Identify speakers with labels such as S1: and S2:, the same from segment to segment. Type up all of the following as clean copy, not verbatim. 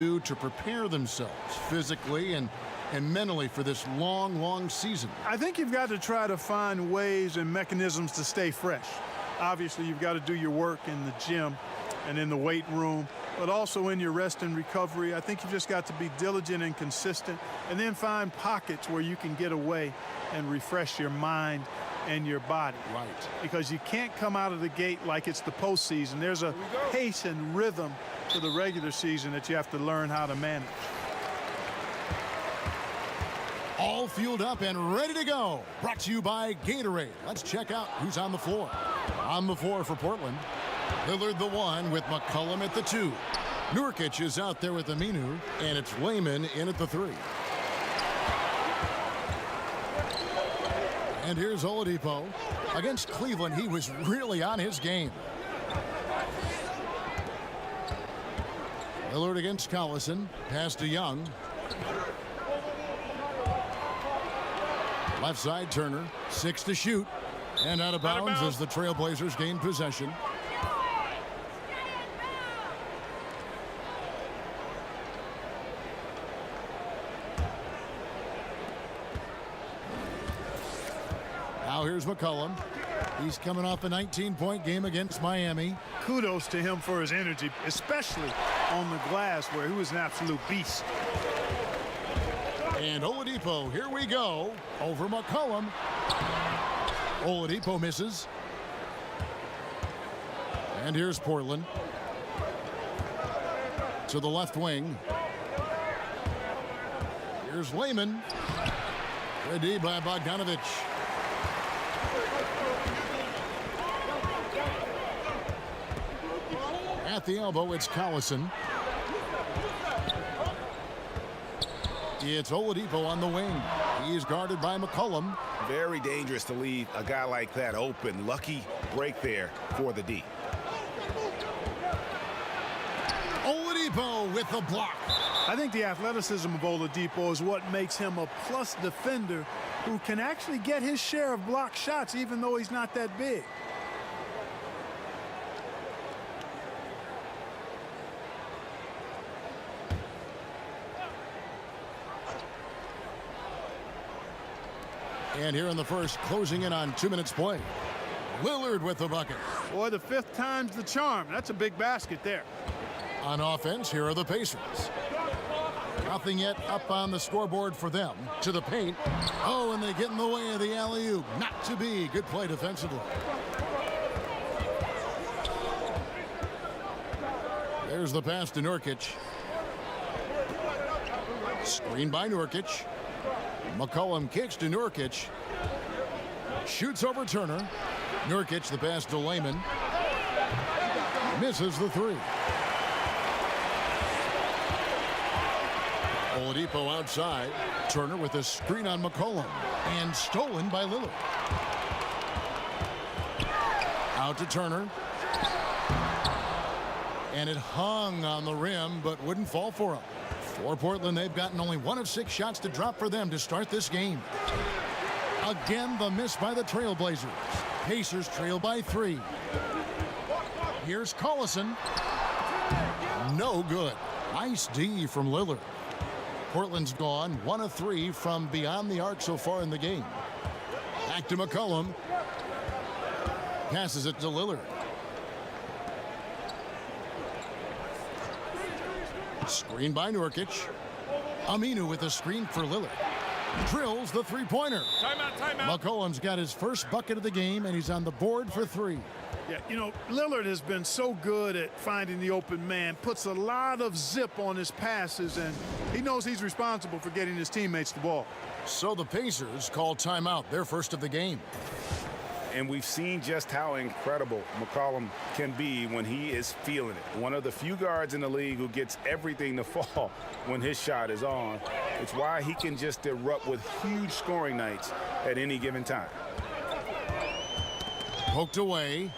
S1: do to prepare themselves physically and mentally for this long season?
S2: I think you've got to try to find ways and mechanisms to stay fresh. Obviously, you've got to do your work in the gym and in the weight room, but also in your rest and recovery. I think you've just got to be diligent and consistent, and then find pockets where you can get away and refresh your mind and your body.
S1: Right.
S2: Because you can't come out of the gate like it's the postseason. There's a pace and rhythm to the regular season that you have to learn how to manage.
S1: All fueled up and ready to go. Brought to you by Gatorade. Let's check out who's on the floor. On the floor for Portland, Lillard the 1 with McCollum at the 2. Nurkic is out there with Aminu, and it's Layman in at the 3. And here's Oladipo. Against Cleveland, he was really on his game. Lillard against Collison. Pass to Young. Left side, Turner. 6 to shoot. And out of bounds as the Trailblazers gain possession. Now here's McCollum. He's coming off a 19-point game against Miami.
S2: Kudos to him for his energy, especially on the glass where he was an absolute beast.
S1: And Oladipo, here we go, over McCollum. Oladipo misses. And here's Portland. To the left wing. Here's Layman. Ready by Bogdanovich. At the elbow, it's Collison. It's Oladipo on the wing. He's guarded by McCollum.
S3: Very dangerous to leave a guy like that open. Lucky break there for the D.
S1: Oladipo with the block.
S2: I think the athleticism of Oladipo is what makes him a plus defender who can actually get his share of block shots even though he's not that big.
S1: And here in the first, closing in on 2 minutes play. Lillard with the bucket.
S2: Boy, the 5th time's the charm. That's a big basket there.
S1: On offense, here are the Pacers. Nothing yet up on the scoreboard for them. To the paint. Oh, and they get in the way of the alley-oop. Not to be. Good play defensively. There's the pass to Nurkic. Screen by Nurkic. McCollum kicks to Nurkic. Shoots over Turner. Nurkic, the pass to Layman. Misses the 3. Oladipo outside. Turner with a screen on McCollum. And stolen by Lillard. Out to Turner. And it hung on the rim, but wouldn't fall for him. For Portland, they've gotten only 1 of 6 shots to drop for them to start this game. Again, the miss by the Trailblazers. Pacers trail by 3. Here's Collison. No good. Nice D from Lillard. Portland's gone 1 of 3 from beyond the arc so far in the game. Back to McCollum. Passes it to Lillard. Screen by Nurkic. Aminu with a screen for Lillard. Drills the 3-pointer.
S2: Timeout.
S1: McCollum's got his first bucket of the game, and he's on the board for 3.
S2: Yeah, you know, Lillard has been so good at finding the open man, puts a lot of zip on his passes, and he knows he's responsible for getting his teammates the ball.
S1: So the Pacers call timeout, their first of the game.
S3: And we've seen just how incredible McCollum can be when he is feeling it. One of the few guards in the league who gets everything to fall when his shot is on. It's why he can just erupt with huge scoring nights at any given time.
S1: Poked away.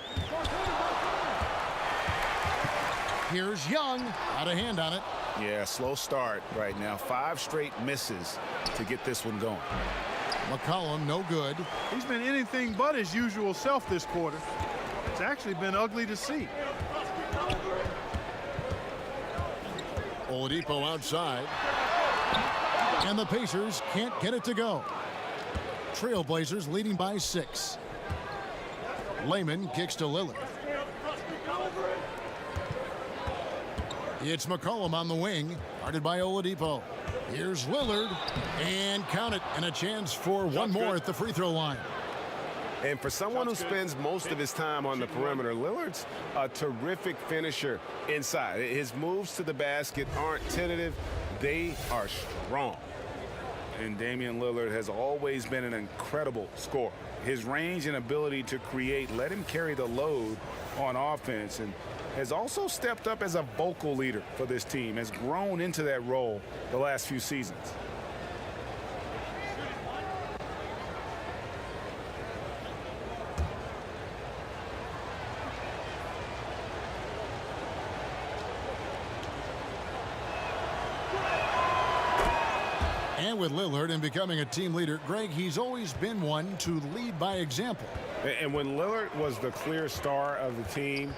S1: Here's Young. Out of hand on it.
S3: Yeah, slow start right now. 5 straight misses to get this one going.
S1: McCollum, no good.
S2: He's been anything but his usual self this quarter. It's actually been ugly to see.
S1: Oladipo outside. And the Pacers can't get it to go. Trailblazers leading by 6. Layman kicks to Lillard. It's McCollum on the wing, guarded by Oladipo. Here's Lillard, and count it, and a chance for one more at the free throw line.
S4: And for someone who spends most of his time on the perimeter, Lillard's a terrific finisher inside. His moves to the basket aren't tentative, they are strong.
S3: And Damian Lillard has always been an incredible scorer. His range and ability to create let him carry the load on offense, and has also stepped up as a vocal leader for this team, has grown into that role the last few seasons.
S1: And with Lillard and becoming a team leader, Greg, he's always been one to lead by example.
S3: And when Lillard was the clear star of the team,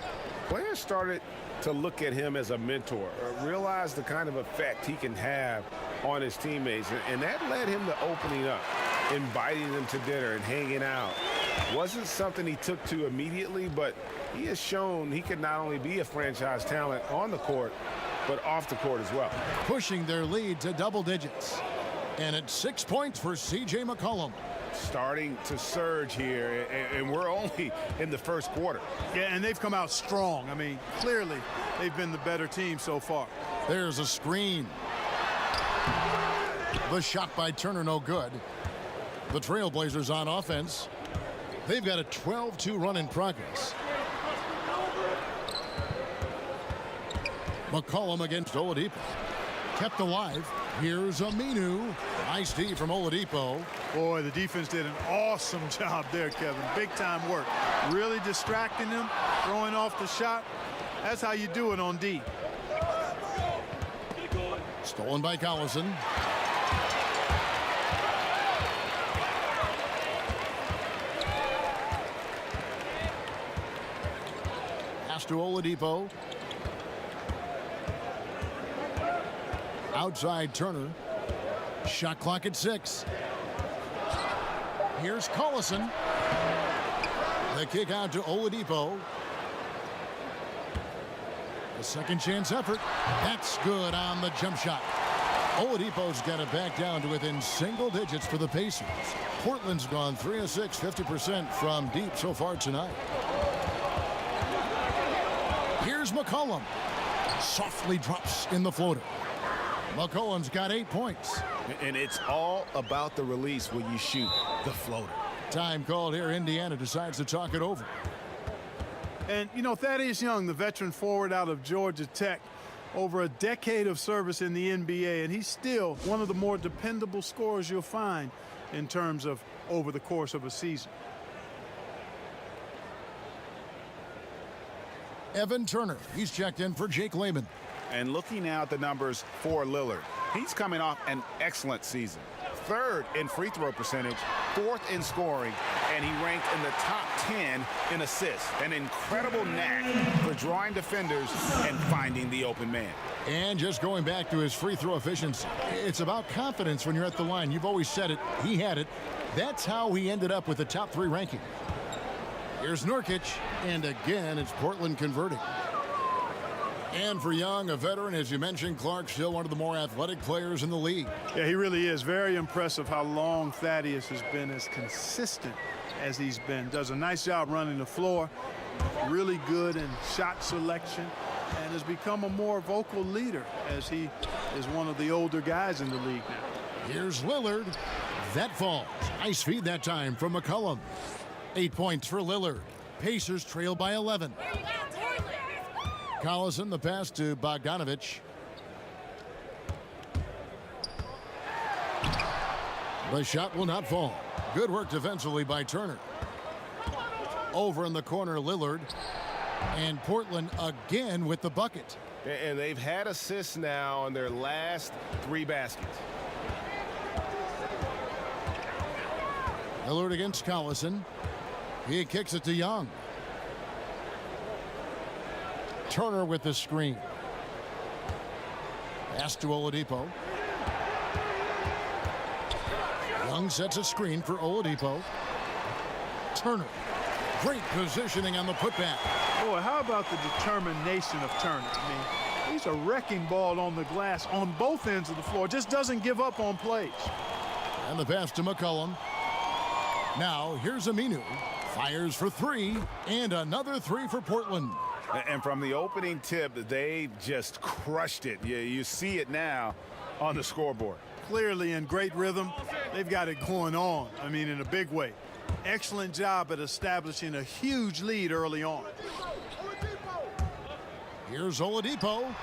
S3: players started to look at him as a mentor, realize the kind of effect he can have on his teammates. And that led him to opening up, inviting them to dinner and hanging out. Wasn't something he took to immediately, but he has shown he can not only be a franchise talent on the court, but off the court as well.
S1: Pushing their lead to double digits. And it's 6 points for C.J. McCollum.
S3: Starting to surge here, and we're only in the first quarter.
S2: Yeah, and they've come out strong. I mean, clearly they've been the better team so far.
S1: There's a screen. The shot by Turner, no good. The Trailblazers on offense. They've got a 12-2 run in progress. McCollum against Oladipo. Kept alive. Here's Aminu. Nice D from Oladipo.
S2: Boy, the defense did an awesome job there, Kevin. Big time work. Really distracting them, throwing off the shot. That's how you do it on D.
S1: Stolen by Collison. Pass to Oladipo. Outside Turner. Shot clock at 6. Here's Collison. The kick out to Oladipo. A second chance effort. That's good on the jump shot. Oladipo's got it back down to within single digits for the Pacers. Portland's gone 3 of 6, 50% from deep so far tonight. Here's McCollum. Softly drops in the floater. McCollum's got 8 points.
S3: And it's all about the release when you shoot the floater.
S1: Time called here. Indiana decides to talk it over.
S2: And, you know, Thaddeus Young, the veteran forward out of Georgia Tech, over a decade of service in the NBA, and he's still one of the more dependable scorers you'll find in terms of over the course of a season.
S1: Evan Turner. He's checked in for Jake Layman.
S3: And looking now at the numbers for Lillard, he's coming off an excellent season. 3rd in free throw percentage, 4th in scoring, and he ranked in the top 10 in assists. An incredible knack for drawing defenders and finding the open man.
S1: And just going back to his free throw efficiency, it's about confidence when you're at the line. You've always said it. He had it. That's how he ended up with the top 3 ranking. Here's Nurkic, and again, it's Portland converting. And for Young, a veteran, as you mentioned, Clark, still one of the more athletic players in the league.
S2: Yeah, he really is. Very impressive how long Thaddeus has been as consistent as he's been. Does a nice job running the floor. Really good in shot selection. And has become a more vocal leader as he is one of the older guys in the league now.
S1: Here's Lillard. That falls. Nice feed that time from McCollum. 8 points for Lillard. Pacers trail by 11. Collison, the pass to Bogdanovich. The shot will not fall. Good work defensively by Turner. Over in the corner, Lillard. And Portland again with the bucket.
S4: And they've had assists now on their last 3 baskets.
S1: Lillard against Collison. He kicks it to Young. Turner with the screen. Pass to Oladipo. Young sets a screen for Oladipo. Turner. Great positioning on the putback.
S2: Boy, how about the determination of Turner? I mean, he's a wrecking ball on the glass on both ends of the floor. Just doesn't give up on plays.
S1: And the pass to McCollum. Now, here's Aminu. Fires for three, and another three for Portland.
S3: And from the opening tip, they just crushed it. You see it now on the scoreboard.
S2: Clearly in great rhythm. They've got it going on, I mean, in a big way. Excellent job at establishing a huge lead early on.
S1: Here's Oladipo.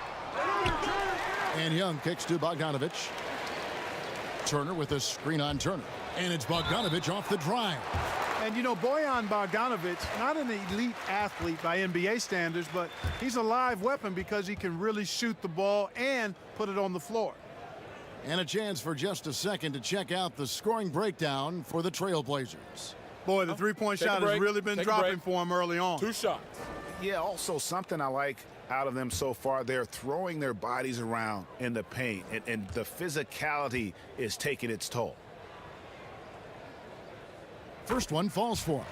S1: And Young kicks to Bogdanovich. Turner with a screen on Turner. And it's Bogdanovich off the drive.
S2: And, you know, Bojan Bogdanovic, not an elite athlete by NBA standards, but he's a live weapon because he can really shoot the ball and put it on the floor.
S1: And a chance for just a second to check out the scoring breakdown for the Trailblazers.
S2: Boy, the three-point shot has really been dropping for him early on.
S5: 2 shots.
S3: Yeah, also something I like out of them so far, they're throwing their bodies around in the paint, and the physicality is taking its toll.
S1: First one falls for him.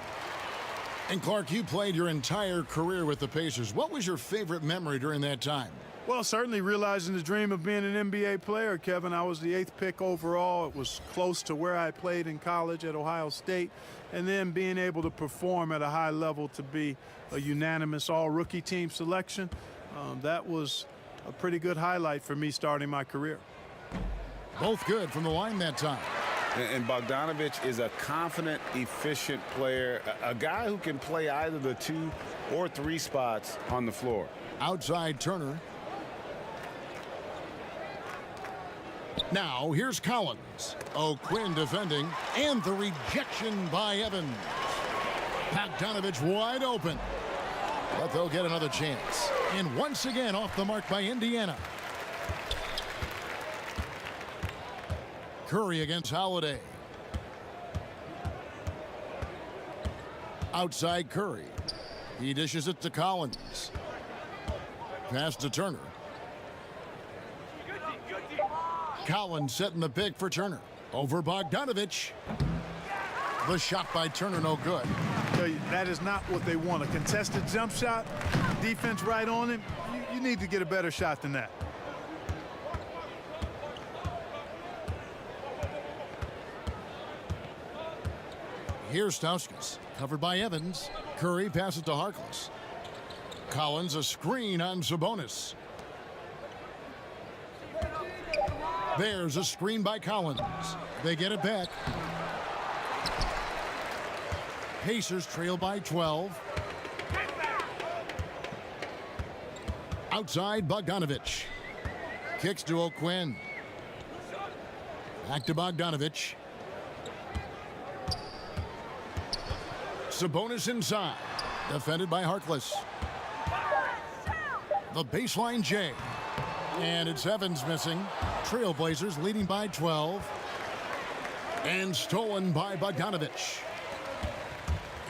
S1: And Clark, you played your entire career with the Pacers. What was your favorite memory during that time?
S2: Well, certainly realizing the dream of being an NBA player, Kevin. I was the 8th pick overall. It was close to where I played in college at Ohio State. And then being able to perform at a high level to be a unanimous all-rookie team selection, that was a pretty good highlight for me starting my career.
S1: Both good from the line that time.
S3: And Bogdanovich is a confident, efficient player, a guy who can play either the 2 or 3 spots on the floor.
S1: Outside Turner. Now, here's Collins. O'Quinn defending, and the rejection by Evans. Bogdanovich wide open. But they'll get another chance. And once again off the mark by Indiana. Curry against Holiday. Outside Curry. He dishes it to Collins. Pass to Turner. Collins setting the pick for Turner. Over Bogdanovich. The shot by Turner no good.
S2: Tell you, that is not what they want. A contested jump shot, defense right on him. You need to get a better shot than that.
S1: Here's Stauskas, covered by Evans. Curry passes to Harkless. Collins a screen on Sabonis. There's a screen by Collins. They get it back. Pacers trail by 12. Outside Bogdanovich. Kicks to O'Quinn. Back to Bogdanovich. Sabonis inside. Defended by Harkless. The baseline J. And it's Evans missing. Trailblazers leading by 12. And stolen by Bogdanovich.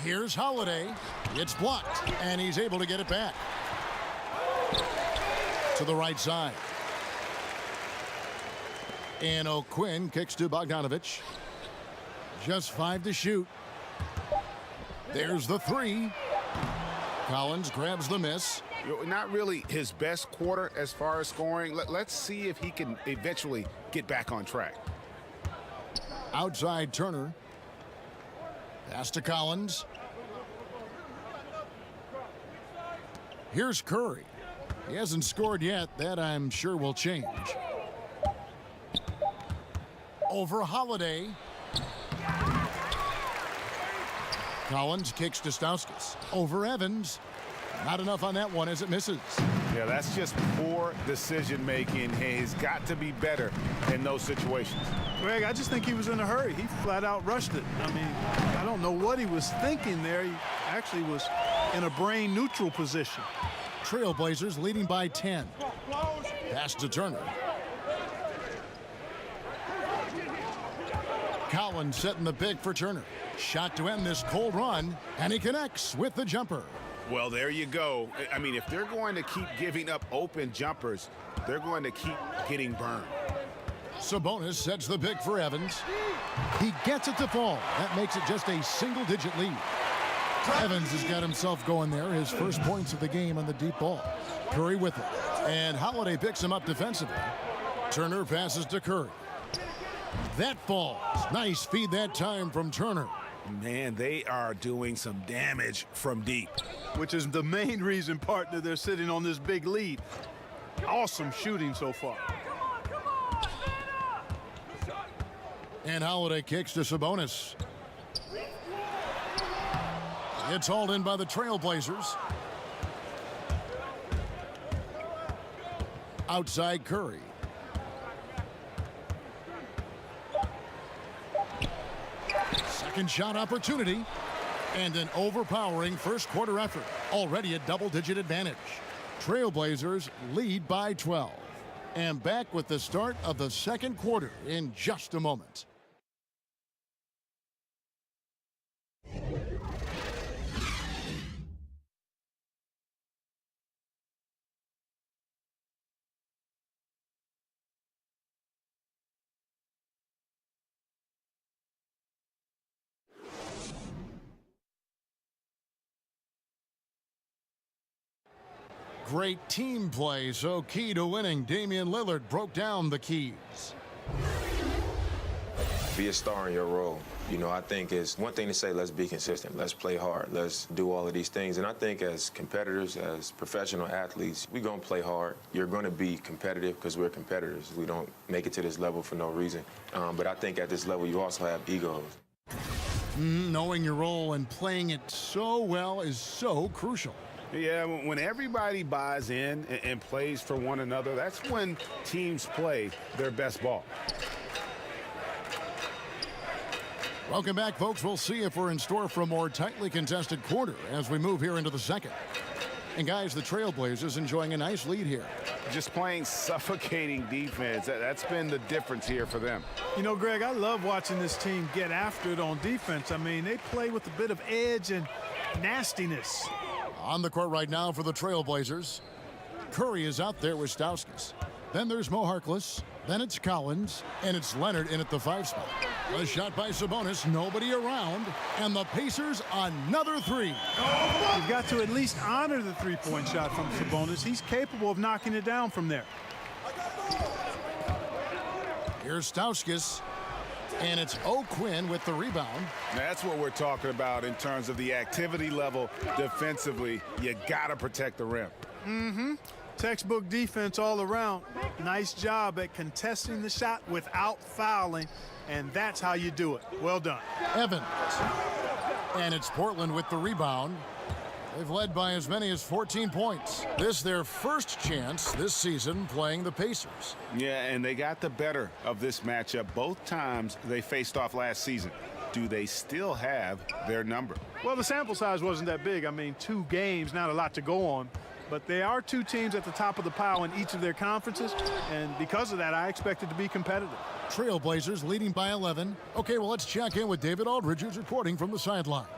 S1: Here's Holiday. It's blocked. And he's able to get it back. To the right side. And O'Quinn kicks to Bogdanovich. Just 5 to shoot. There's the 3. Collins grabs the miss.
S3: Not really his best quarter as far as scoring. Let's see if he can eventually get back on track.
S1: Outside Turner. Pass to Collins. Here's Curry. He hasn't scored yet. That I'm sure will change. Over Holiday. Collins kicks to Stauskas. Over Evans. Not enough on that one as it misses.
S3: Yeah, that's just poor decision making. He's got to be better in those situations.
S2: Greg, I just think he was in a hurry. He flat out rushed it. I mean, I don't know what he was thinking there. He actually was in a brain neutral position.
S1: Trailblazers leading by 10. Pass to Turner. Collins setting the pick for Turner. Shot to end this cold run, and he connects with the jumper.
S3: Well, there you go. I mean, if they're going to keep giving up open jumpers, they're going to keep getting burned.
S1: Sabonis sets the pick for Evans. He gets it to fall. That makes it just a single-digit lead. Evans has got himself going there. His first points of the game on the deep ball. Curry with it. And Holiday picks him up defensively. Turner passes to Curry. That falls. Nice feed that time from Turner.
S3: Man, they are doing some damage from deep.
S2: Which is the main reason, partner, they're sitting on this big lead. Awesome shooting so far.
S1: And Holiday kicks to Sabonis. It's hauled in by the Trailblazers. Outside Curry. Second shot opportunity. And an overpowering first quarter effort. Already a double-digit advantage. Trailblazers lead by 12. And back with the start of the second quarter in just a moment. Great team play, so key to winning. Damian Lillard broke down the keys.
S5: Be a star in your role. You know, I think it's one thing to say, let's be consistent, let's play hard, let's do all of these things. And I think as competitors, as professional athletes, we're going to play hard. You're going to be competitive because we're competitors. We don't make it to this level for no reason. But I think at this level, you also have egos.
S1: Knowing your role and playing it so well is so crucial.
S3: Yeah, when everybody buys in and plays for one another, that's when teams play their best ball.
S1: Welcome back, folks. We'll see if we're in store for a more tightly contested quarter as we move here into the second. And, guys, the Trailblazers enjoying a nice lead here.
S3: Just playing suffocating defense. That's been the difference here for them.
S2: You know, Greg, I love watching this team get after it on defense. I mean, they play with a bit of edge and nastiness.
S1: On the court right now for the Trailblazers. Curry is out there with Stauskas. Then there's Mo Harkless. Then it's Collins. And it's Leonard in at the 5 spot. A shot by Sabonis. Nobody around. And the Pacers another three.
S2: You've got to at least honor the three-point shot from Sabonis. He's capable of knocking it down from there.
S1: Here's Stauskas. And it's O'Quinn with the rebound.
S3: That's what we're talking about in terms of the activity level defensively. You got to protect the rim.
S2: Textbook defense all around. Nice job at contesting the shot without fouling, and that's how you do it. Well done.
S1: Evans. And it's Portland with the rebound. They've led by as many as 14 points. This their first chance this season playing the Pacers.
S3: Yeah, and they got the better of this matchup both times they faced off last season. Do they still have their number?
S2: Well, the sample size wasn't that big. I mean, 2 games, not a lot to go on. But they are 2 teams at the top of the pile in each of their conferences, and because of that, I expect it to be competitive.
S1: Trailblazers leading by 11. Okay, well, let's check in with David Aldridge, who's reporting from the sidelines.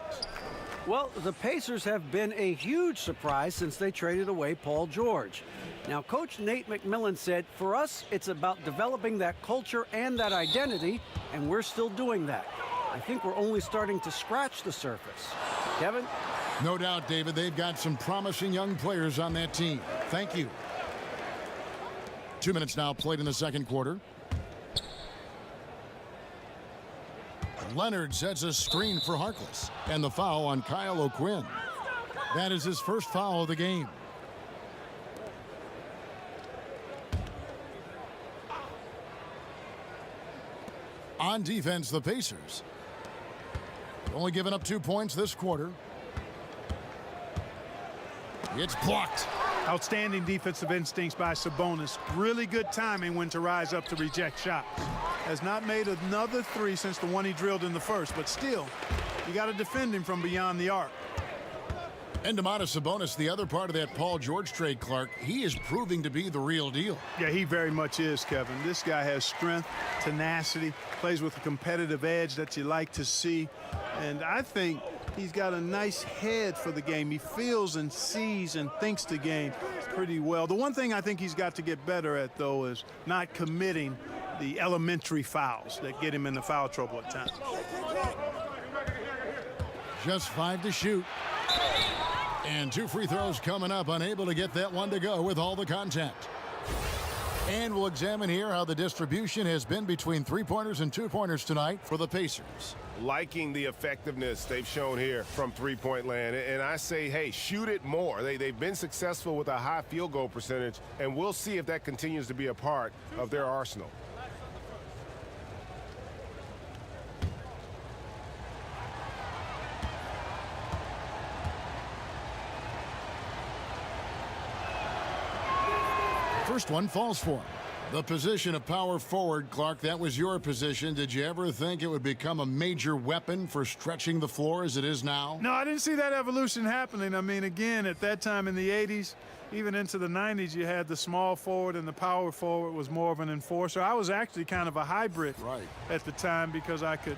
S6: Well, the Pacers have been a huge surprise since they traded away Paul George. Now, Coach Nate McMillan said, for us, it's about developing that culture and that identity, and we're still doing that. I think we're only starting to scratch the surface. Kevin?
S1: No doubt, David, they've got some promising young players on that team. Thank you. 2 minutes now played in the second quarter. Leonard sets a screen for Harkless. And the foul on Kyle O'Quinn. That is his first foul of the game. On defense, the Pacers. Only given up 2 points this quarter. It's blocked.
S2: Outstanding defensive instincts by Sabonis. Really good timing when to rise up to reject shots. Has not made another 3 since the one he drilled in the first, but still, you got to defend him from beyond the arc.
S1: And Domantas Sabonis, the other part of that Paul George trade, Clark, he is proving to be the real deal.
S2: Yeah, he very much is, Kevin. This guy has strength, tenacity, plays with a competitive edge that you like to see. And I think he's got a nice head for the game. He feels and sees and thinks the game pretty well. The one thing I think he's got to get better at, though, is not committing the elementary fouls that get him into foul trouble at times.
S1: Just 5 to shoot. And 2 free throws coming up, unable to get that one to go with all the contact. And we'll examine here how the distribution has been between 3-pointers and 2-pointers tonight for the Pacers.
S4: Liking the effectiveness they've shown here from three-point land. And I say, hey, shoot it more. They've been successful with a high field goal percentage, and we'll see if that continues to be a part of their arsenal.
S1: First one falls for him. The position of power forward, Clark, that was your position. Did you ever think it would become a major weapon for stretching the floor as it is now?
S2: No, I didn't see that evolution happening. I mean, again, at that time in the 80s, even into the 90s, you had the small forward and the power forward was more of an enforcer. I was actually kind of a hybrid at the time because I could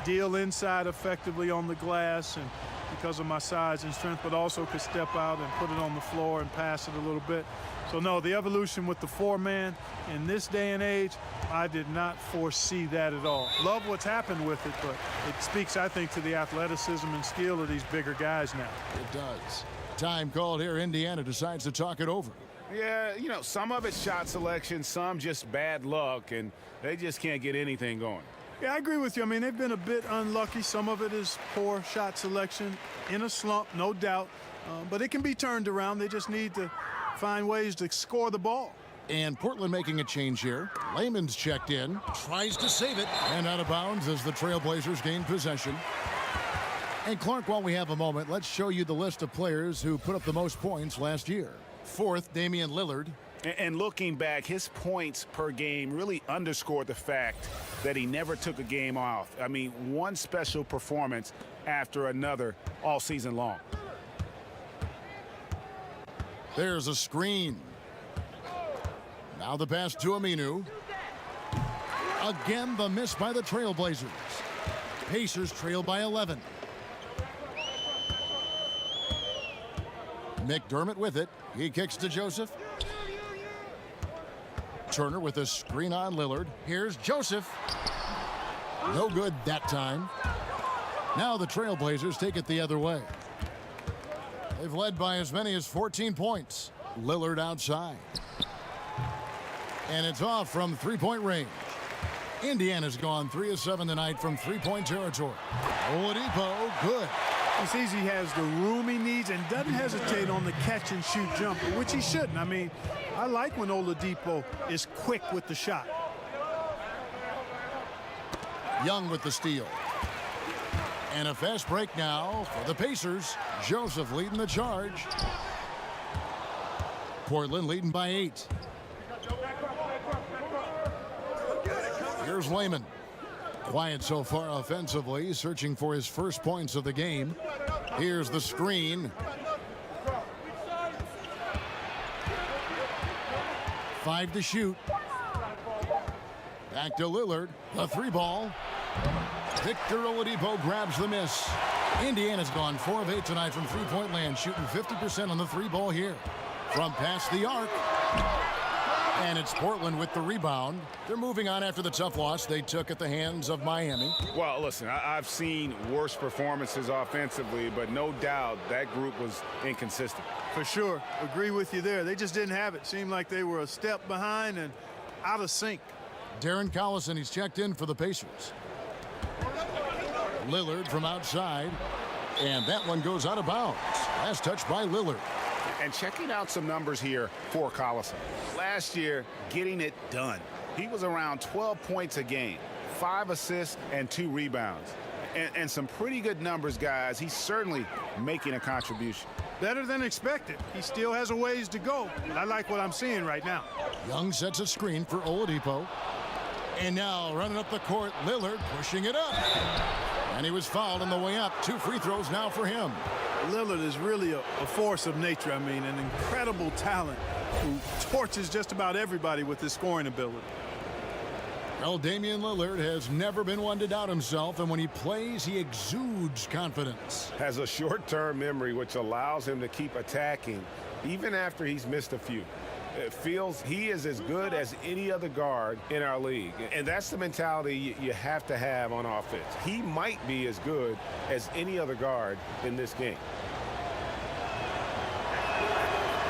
S2: deal inside effectively on the glass and because of my size and strength, but also could step out and put it on the floor and pass it a little bit. So, no, the evolution with the 4-man in this day and age, I did not foresee that at all. Love what's happened with it, but it speaks, I think, to the athleticism and skill of these bigger guys now.
S1: It does. Time called here. Indiana decides to talk it over.
S3: Yeah, you know, some of it's shot selection, some just bad luck, and they just can't get anything going.
S2: Yeah, I agree with you. I mean, they've been a bit unlucky. Some of it is poor shot selection, in a slump, no doubt. But it can be turned around. They just need to find ways to score the ball.
S1: And Portland making a change here. Layman's checked in, tries to save it, and out of bounds as the Trailblazers gain possession. And Clark, while we have a moment, let's show you the list of players who put up the most points last year. 4th, Damian Lillard.
S3: And looking back, his points per game really underscored the fact that he never took a game off. I mean, one special performance after another all season long.
S1: There's a screen. Now the pass to Aminu. Again, the miss by the Trailblazers. Pacers trail by 11. McDermott with it. He kicks to Joseph. Turner with a screen on Lillard. Here's Joseph. No good that time. Now the Trailblazers take it the other way. They've led by as many as 14 points. Lillard outside. And it's off from 3-point range. Indiana's gone 3 of 7 tonight from 3-point territory. OLADIPO, good.
S2: He sees he has the room he needs and doesn't hesitate on the catch-and-shoot jumper, which he shouldn't. I mean, I like when Oladipo is quick with the shot.
S1: Young with the steal. And a fast break now for the Pacers. Joseph leading the charge. Portland leading by 8. Here's Layman. Quiet so far offensively, searching for his first points of the game. Here's the screen. 5 to shoot. Back to Lillard. The 3-ball. Victor Oladipo grabs the miss. Indiana's gone 4 of 8 tonight from 3-point land, shooting 50% on the 3-ball here. From past the arc. And it's Portland with the rebound. They're moving on after the tough loss they took at the hands of Miami.
S3: Well, listen, I've seen worse performances offensively, but no doubt that group was inconsistent.
S2: For sure. Agree with you there. They just didn't have it. Seemed like they were a step behind and out of sync.
S1: Darren Collison, he's checked in for the Pacers. Lillard from outside. And that one goes out of bounds. Last touch by Lillard.
S3: And checking out some numbers here for Collison. Last year, getting it done. He was around 12 points a game, 5 assists and 2 rebounds. And some pretty good numbers, guys. He's certainly making a contribution.
S2: Better than expected. He still has a ways to go, but I like what I'm seeing right now.
S1: Young sets a screen for Oladipo. And now running up the court, Lillard pushing it up. And he was fouled on the way up. 2 free throws now for him.
S2: Lillard is really a force of nature. I mean, an incredible talent who torches just about everybody with his scoring ability.
S1: Well, Damian Lillard has never been one to doubt himself, and when he plays, he exudes confidence.
S3: Has a short-term memory, which allows him to keep attacking even after he's missed a few. It feels he is as good as any other guard in our league. And that's the mentality you have to have on offense. He might be as good as any other guard in this game.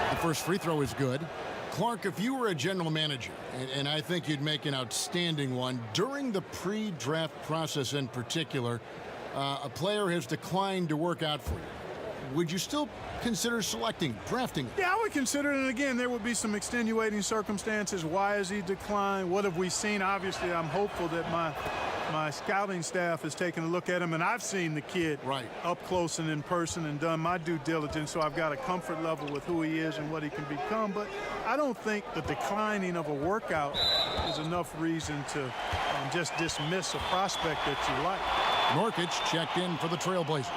S1: The first free throw is good. Clark, if you were a general manager, and I think you'd make an outstanding one, during the pre-draft process in particular, a player has declined to work out for you. Would you still consider drafting?
S2: Yeah, I would consider it. And again, there would be some extenuating circumstances. Why has he declined? What have we seen? Obviously, I'm hopeful that my scouting staff has taken a look at him, and I've seen the kid up close and in person and done my due diligence, so I've got a comfort level with who he is and what he can become. But I don't think the declining of a workout is enough reason to just dismiss a prospect that you like.
S1: Nurkic checked in for the Trailblazers.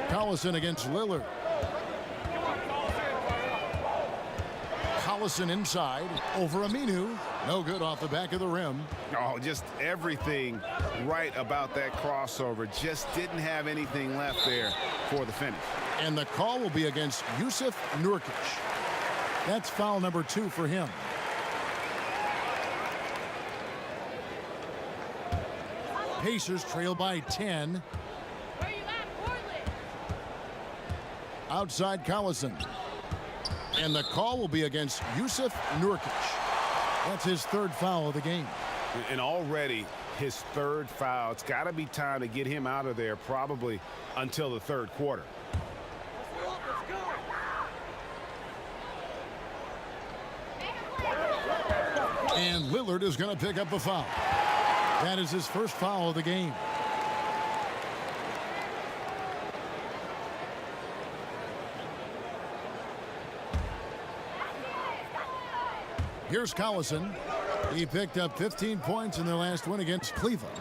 S1: Collison against Lillard. Collison inside over Aminu. No good off the back of the rim.
S3: Oh, just everything right about that crossover. Just didn't have anything left there for the finish.
S1: And the call will be against Jusuf Nurkic. That's foul number 2 for him. Pacers trail by 10. Outside Collison. And the call will be against Jusuf Nurkic. That's his 3rd foul of the game.
S3: And already his 3rd foul. It's got to be time to get him out of there probably until the 3rd quarter.
S1: And Lillard is going to pick up the foul. That is his 1st foul of the game. Here's Collison. He picked up 15 points in their last win against Cleveland.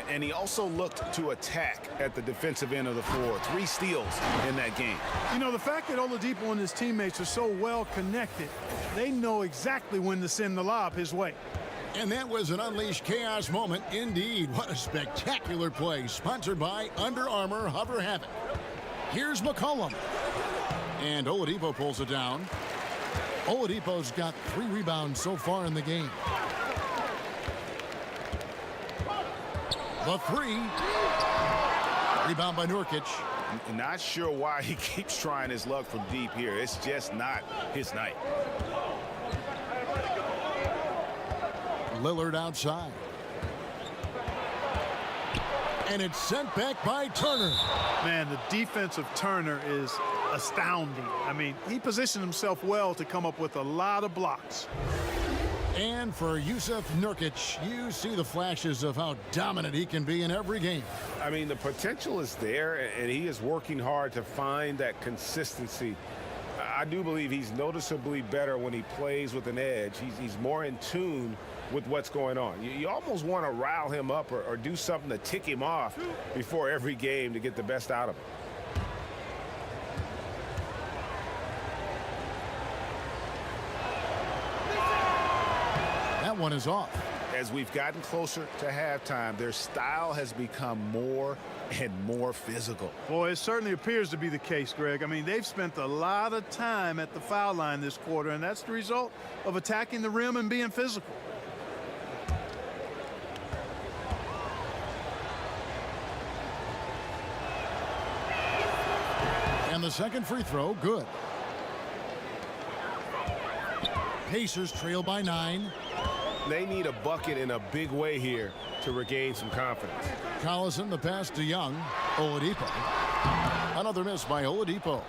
S3: And he also looked to attack at the defensive end of the floor. 3 steals in that game.
S2: You know, the fact that Oladipo and his teammates are so well connected, they know exactly when to send the lob his way.
S1: And that was an unleashed chaos moment indeed. What a spectacular play, sponsored by Under Armour Hover Havoc. Here's McCollum. And Oladipo pulls it down. Oladipo's got 3 rebounds so far in the game. The 3. Rebound by Nurkic.
S3: Not sure why he keeps trying his luck from deep here. It's just not his night.
S1: Lillard outside. And it's sent back by Turner.
S2: Man, the defense of Turner is astounding. I mean, he positioned himself well to come up with a lot of blocks.
S1: And for Jusuf Nurkic, you see the flashes of how dominant he can be in every game.
S3: I mean, the potential is there, and he is working hard to find that consistency. I do believe he's noticeably better when he plays with an edge. He's more in tune with what's going on. You almost want to rile him up or do something to tick him off before every game to get the best out of him.
S1: That one is off.
S3: As we've gotten closer to halftime, their style has become more and more physical.
S2: Boy, it certainly appears to be the case, Greg. I mean, they've spent a lot of time at the foul line this quarter, and that's the result of attacking the rim and being physical.
S1: And the second free throw, good. Pacers trail by 9.
S3: They need a bucket in a big way here to regain some confidence.
S1: Collison, the pass to Young. Oladipo. Another miss by Oladipo.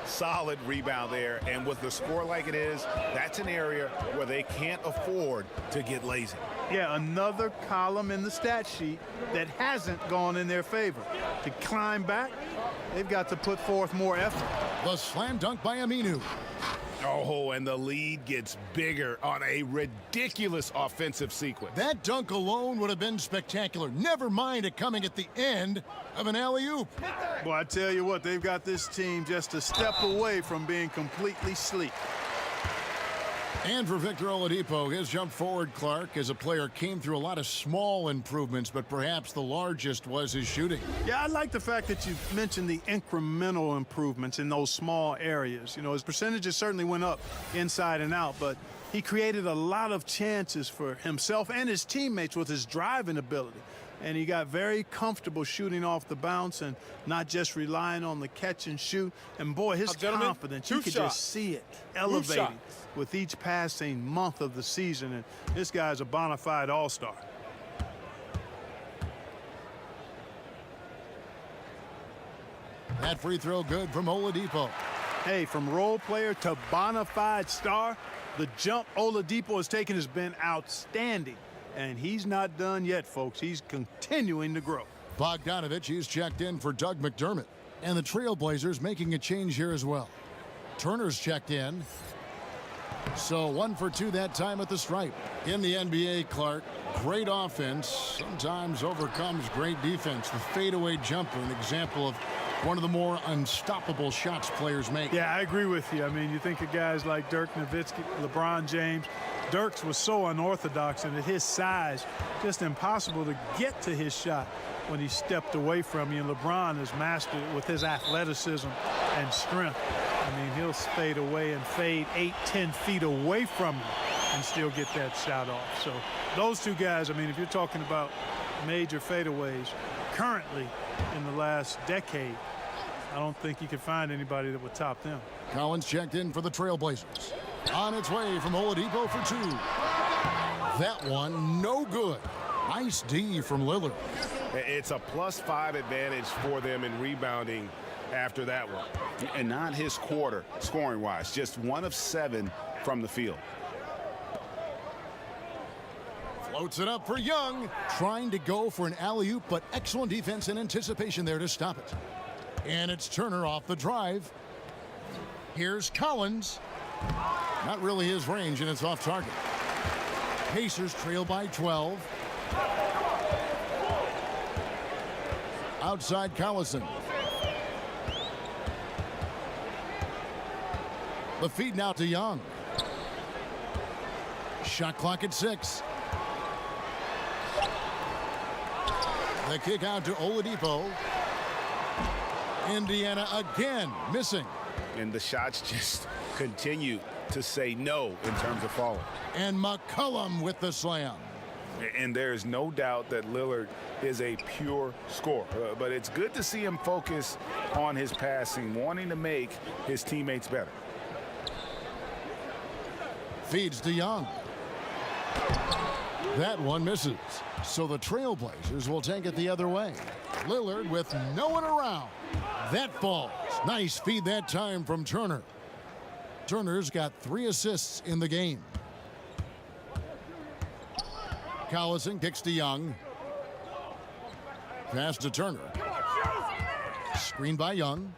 S3: Solid rebound there, and with the score like it is, that's an area where they can't afford to get lazy.
S2: Yeah, another column in the stat sheet that hasn't gone in their favor. To climb back, they've got to put forth more effort.
S1: The slam dunk by Aminu.
S3: Oh, and the lead gets bigger on a ridiculous offensive sequence.
S1: That dunk alone would have been spectacular. Never mind it coming at the end of an alley-oop.
S2: Boy, I tell you what, they've got this team just a step away from being completely sleek.
S1: And for Victor Oladipo, his jump forward, Clark, as a player, came through a lot of small improvements, but perhaps the largest was his shooting.
S2: Yeah, I like the fact that you mentioned the incremental improvements in those small areas. You know, his percentages certainly went up inside and out, but he created a lot of chances for himself and his teammates with his driving ability. And he got very comfortable shooting off the bounce and not just relying on the catch and shoot. And boy, his confidence, you could just see it elevating with each passing month of the season. And this guy's a bona fide all-star.
S1: That free throw good from Oladipo.
S2: Hey, from role player to bona fide star, the jump Oladipo has taken has been outstanding. And he's not done yet, folks. He's continuing to grow.
S1: Bogdanovich, he's checked in for Doug McDermott. And the Trailblazers making a change here as well. Turner's checked in. So 1 for 2 that time at the stripe. In the NBA, Clark, great offense sometimes overcomes great defense. The fadeaway jumper, an example of one of the more unstoppable shots players make.
S2: Yeah, I agree with you. I mean, you think of guys like Dirk Nowitzki, LeBron James. Dirk's was so unorthodox, and at his size, just impossible to get to his shot when he stepped away from you. And LeBron has mastered it with his athleticism and strength. I mean, he'll fade away and fade 8-10 feet away from you and still get that shot off. So those two guys, I mean, if you're talking about major fadeaways currently in the last decade, I don't think you can find anybody that would top them.
S1: Collins checked in for the Trailblazers. On its way from Oladipo for 2. That one, no good. Nice D from Lillard.
S3: It's a +5 advantage for them in rebounding after that one. And not his quarter, scoring-wise. Just 1 of 7 from the field.
S1: Floats it up for Young. Trying to go for an alley-oop, but excellent defense and anticipation there to stop it. And it's Turner off the drive. Here's Collins. Not really his range, and it's off target. Pacers trail by 12. Outside Collison. The feed now to Young. Shot clock at 6. The kick out to Oladipo. Indiana again missing.
S3: And the shots just continue to say no in terms of falling.
S1: And McCollum with the slam.
S3: And there's no doubt that Lillard is a pure scorer. But it's good to see him focus on his passing, wanting to make his teammates better.
S1: Feeds to Young. That one misses. So the Trailblazers will take it the other way. Lillard with no one around. That falls. Nice feed that time from Turner. Turner's got 3 assists in the game. Collison kicks to Young. Pass to Turner. Screen by Young.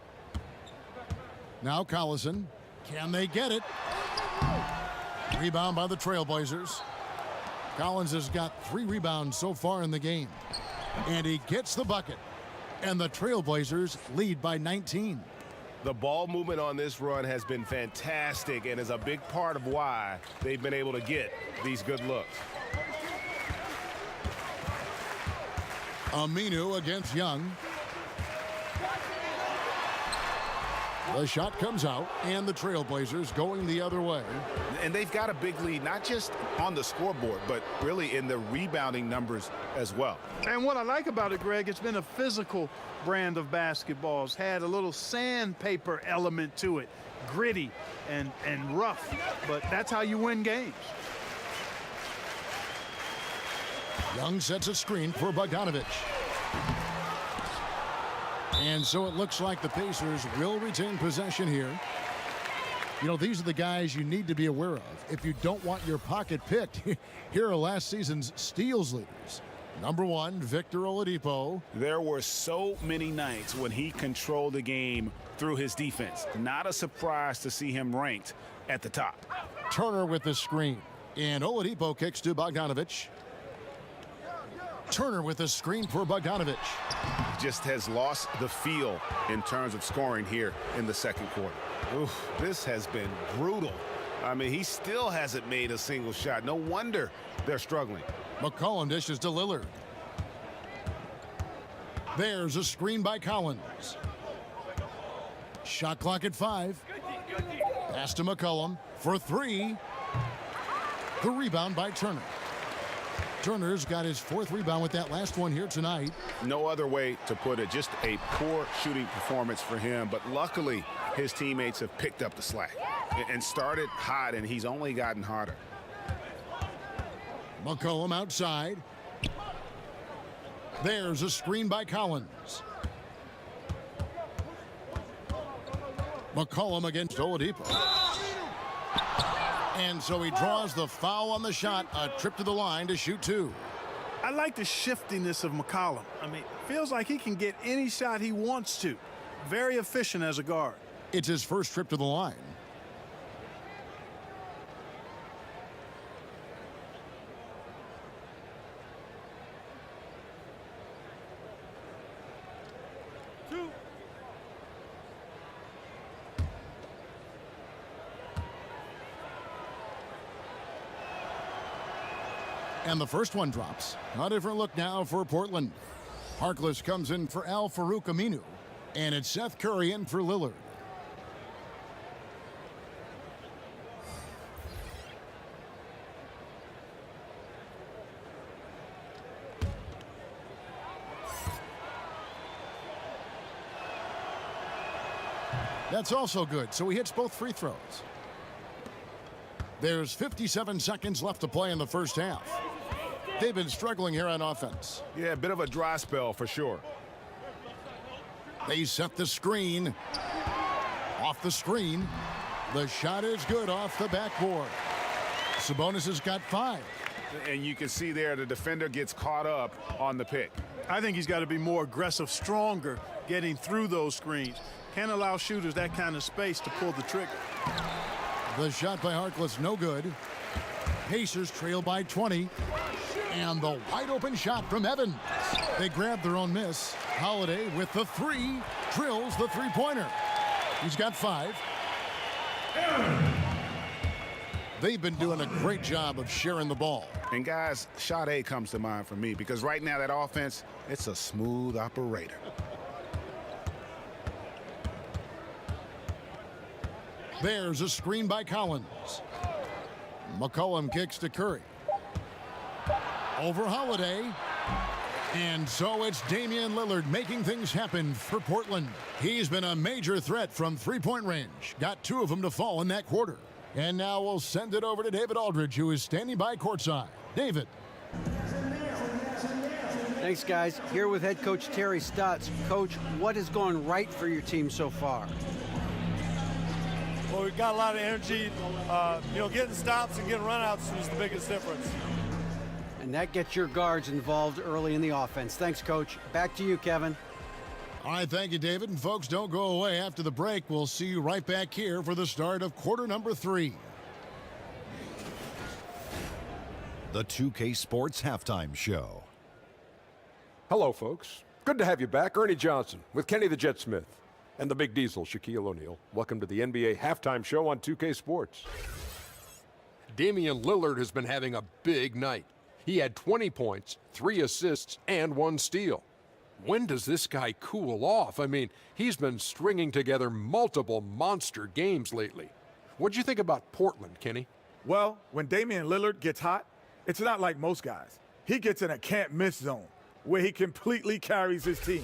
S1: Now Collison. Can they get it? Rebound by the Trailblazers. Collins has got 3 rebounds so far in the game. And he gets the bucket. And the Trailblazers lead by 19.
S3: The ball movement on this run has been fantastic and is a big part of why they've been able to get these good looks.
S1: Aminu against Young. The shot comes out, and the Trailblazers going the other way.
S3: And they've got a big lead, not just on the scoreboard, but really in the rebounding numbers as well.
S2: And what I like about it, Greg, it's been a physical brand of basketball. It's had a little sandpaper element to it, gritty and rough, but that's how you win games.
S1: Young sets a screen for Bogdanovich. And so it looks like the Pacers will retain possession here. You know, these are the guys you need to be aware of if you don't want your pocket picked. Here are last season's steals leaders. Number 1, Victor Oladipo.
S3: There were so many nights when he controlled the game through his defense. Not a surprise to see him ranked at the top.
S1: Turner with the screen. And Oladipo kicks to Bogdanovich. Turner with the screen for Bogdanovich.
S3: Just has lost the feel in terms of scoring here in the second quarter. Oof, this has been brutal. I mean, he still hasn't made a single shot. No wonder they're struggling.
S1: McCollum dishes to Lillard. There's a screen by Collins. Shot clock at 5. Pass to McCollum for 3. The rebound by Turner. Turner's got his 4th rebound with that last one here tonight.
S3: No other way to put it. Just a poor shooting performance for him. But luckily, his teammates have picked up the slack and started hot, and he's only gotten hotter.
S1: McCollum outside. There's a screen by Collins. McCollum against Oladipo. And so he draws the foul on the shot. A trip to the line to shoot 2.
S2: I like the shiftiness of McCollum. I mean, feels like he can get any shot he wants to. Very efficient as a guard.
S1: It's his first trip to the line. And the first one drops. A different look now for Portland. Harkless comes in for Al-Farouq Aminu. And it's Seth Curry in for Lillard. That's also good, so he hits both free throws. There's 57 seconds left to play in the first half. They've been struggling here on offense.
S3: Yeah, a bit of a dry spell for sure.
S1: They set the screen. Off the screen. The shot is good off the backboard. Sabonis has got 5.
S3: And you can see there the defender gets caught up on the pick.
S2: I think he's got to be more aggressive, stronger, getting through those screens. Can't allow shooters that kind of space to pull the trigger.
S1: The shot by Harkless, no good. Pacers trail by 20. And the wide open shot from Evans. They grab their own miss. Holiday with the 3, drills the 3-pointer. He's got 5. They've been doing a great job of sharing the ball.
S3: And guys, shot A comes to mind for me because right now that offense, it's a smooth operator.
S1: There's a screen by Collins. McCollum kicks to Curry. Over Holiday. And so it's Damian Lillard making things happen for Portland. He's been a major threat from 3-point range. Got 2 of them to fall in that quarter. And now we'll send it over to David Aldridge, who is standing by courtside. David.
S6: Thanks, guys. Here with head coach Terry Stotts. Coach, what has gone right for your team so far?
S7: Well, we've got a lot of energy. Getting stops and getting runouts is the biggest difference.
S6: And that gets your guards involved early in the offense. Thanks, Coach. Back to you, Kevin.
S1: All right, thank you, David. And folks, don't go away after the break. We'll see you right back here for the start of quarter number 3.
S8: The 2K Sports Halftime Show.
S9: Hello, folks. Good to have you back. Ernie Johnson with Kenny the Jet Smith and the Big Diesel, Shaquille O'Neal. Welcome to the NBA Halftime Show on 2K Sports. Damian Lillard has been having a big night. He had 20 points, 3 assists, and 1 steal. When does this guy cool off? I mean, he's been stringing together multiple monster games lately. What'd you think about Portland, Kenny?
S10: Well, when Damian Lillard gets hot, it's not like most guys. He gets in a can't-miss zone where he completely carries his team.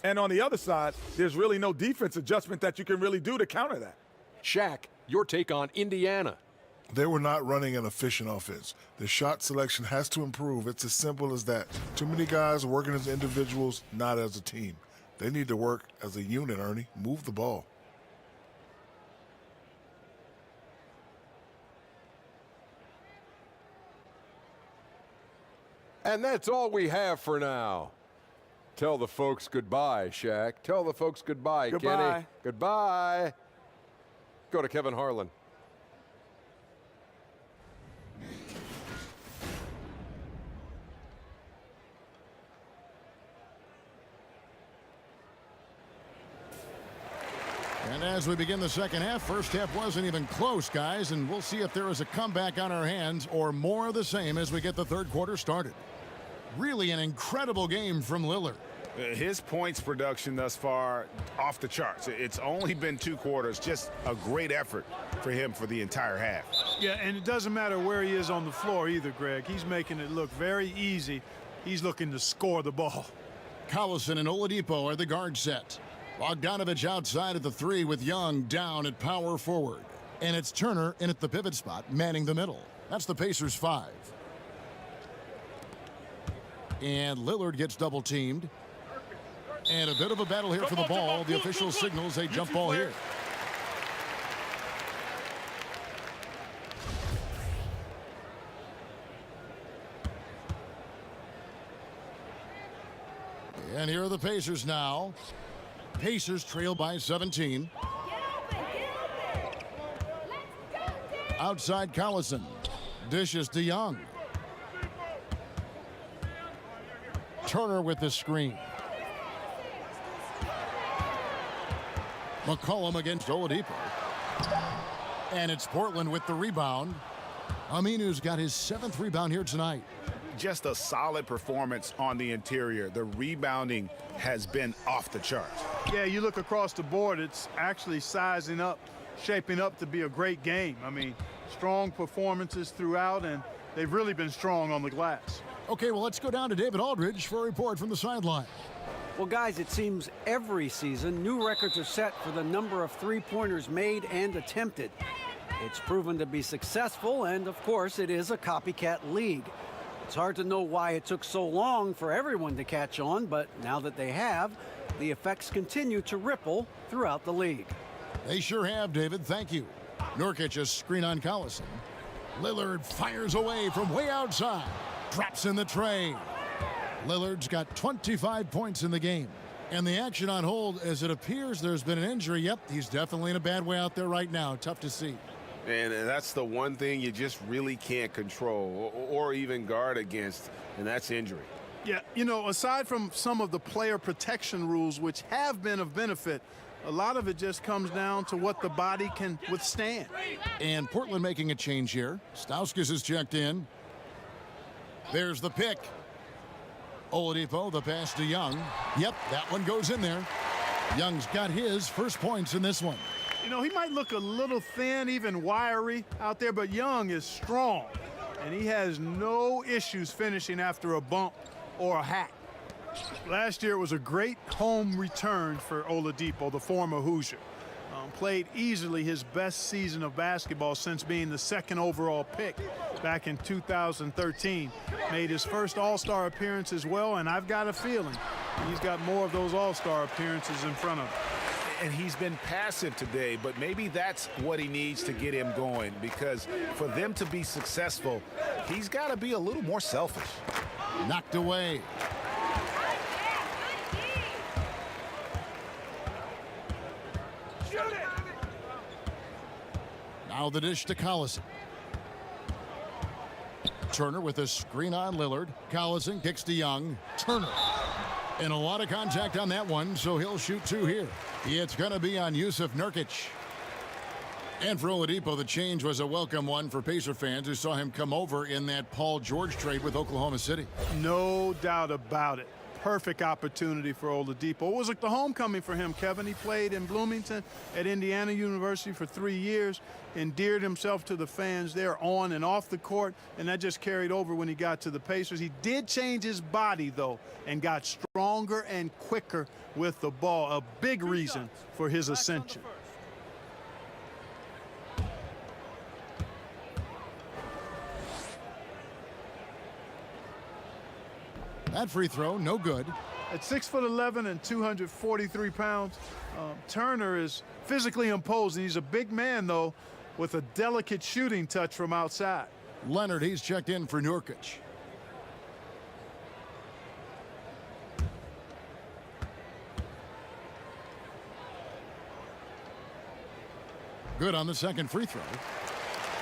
S10: And on the other side, there's really no defense adjustment that you can really do to counter that.
S9: Shaq, your take on Indiana.
S11: They were not running an efficient offense. The shot selection has to improve. It's as simple as that. Too many guys working as individuals, not as a team. They need to work as a unit, Ernie. Move the ball.
S9: And that's all we have for now. Tell the folks goodbye, Shaq. Tell the folks goodbye,
S6: Goodbye.
S9: Kenny. Goodbye. Go to Kevin Harlan.
S1: And as we begin the second half, first half wasn't even close, guys, and we'll see if there is a comeback on our hands or more of the same as we get the third quarter started. Really an incredible game from Lillard.
S3: His points production thus far off the charts. It's only been 2 quarters. Just a great effort for him for the entire half.
S2: Yeah, and it doesn't matter where he is on the floor either, Greg. He's making it look very easy. He's looking to score the ball.
S1: Collison and Oladipo are the guard set. Bogdanovich outside at the 3 with Young down at power forward. And it's Turner in at the pivot spot, manning the middle. That's the Pacers' 5. And Lillard gets double teamed. And a bit of a battle here for the ball. The official signals a jump ball here. And here are the Pacers now. Pacers trail by 17. Outside Collison. Dishes to Young. Turner with the screen. McCollum against Oladipo. And it's Portland with the rebound. Aminu's got his 7th rebound here tonight.
S3: Just a solid performance on the interior. The rebounding has been off the charts.
S2: Yeah, you look across the board, it's actually sizing up, shaping up to be a great game. I mean, strong performances throughout, and they've really been strong on the glass.
S1: Okay, well, let's go down to David Aldridge for a report from the sideline.
S6: Well, guys, it seems every season new records are set for the number of three-pointers made and attempted. It's proven to be successful, and of course, it is a copycat league. It's hard to know why it took so long for everyone to catch on, but now that they have, the effects continue to ripple throughout the league.
S1: They sure have, David. Thank you. Nurkic a screen on Collison. Lillard fires away from way outside. Drops in the tray. Lillard's got 25 points in the game. And the action on hold, as it appears there's been an injury. Yep, he's definitely in a bad way out there right now. Tough to see.
S4: And that's the one thing you just really can't control or even guard against, and that's injury.
S2: Yeah, you know, aside from some of the player protection rules, which have been of benefit, a lot of it just comes down to what the body can withstand.
S1: And Portland making a change here. Stauskas is checked in. There's the pick. Oladipo, the pass to Young. Yep, that one goes in there. Young's got his first points in this one.
S2: You know, he might look a little thin, even wiry out there, but Young is strong, and he has no issues finishing after a bump or a hack. Last year it was a great home return for Oladipo, the former Hoosier. Played easily his best season of basketball since being the 2nd overall pick back in 2013. Made his first All-Star appearance as well, and I've got a feeling he's got more of those All-Star appearances in front of him.
S3: And he's been passive today, but maybe that's what he needs to get him going, because for them to be successful, he's got to be a little more selfish.
S1: Knocked away. Now the dish to Collison. Turner with a screen on Lillard. Collison kicks to Young. Turner. And a lot of contact on that one, so he'll shoot 2 here. It's going to be on Yusuf Nurkic. And for Oladipo, the change was a welcome one for Pacer fans who saw him come over in that Paul George trade with Oklahoma City.
S2: No doubt about it. Perfect opportunity for Oladipo. It was like the homecoming for him, Kevin. He played in Bloomington at Indiana University for 3 years, endeared himself to the fans there on and off the court, and that just carried over when he got to the Pacers. He did change his body, though, and got stronger and quicker with the ball, a big reason for his ascension.
S1: That free throw, no good.
S2: At 6'11" and 243 pounds, Turner is physically imposing. He's a big man, though, with a delicate shooting touch from outside.
S1: Leonard, he's checked in for Nurkic. Good on the second free throw.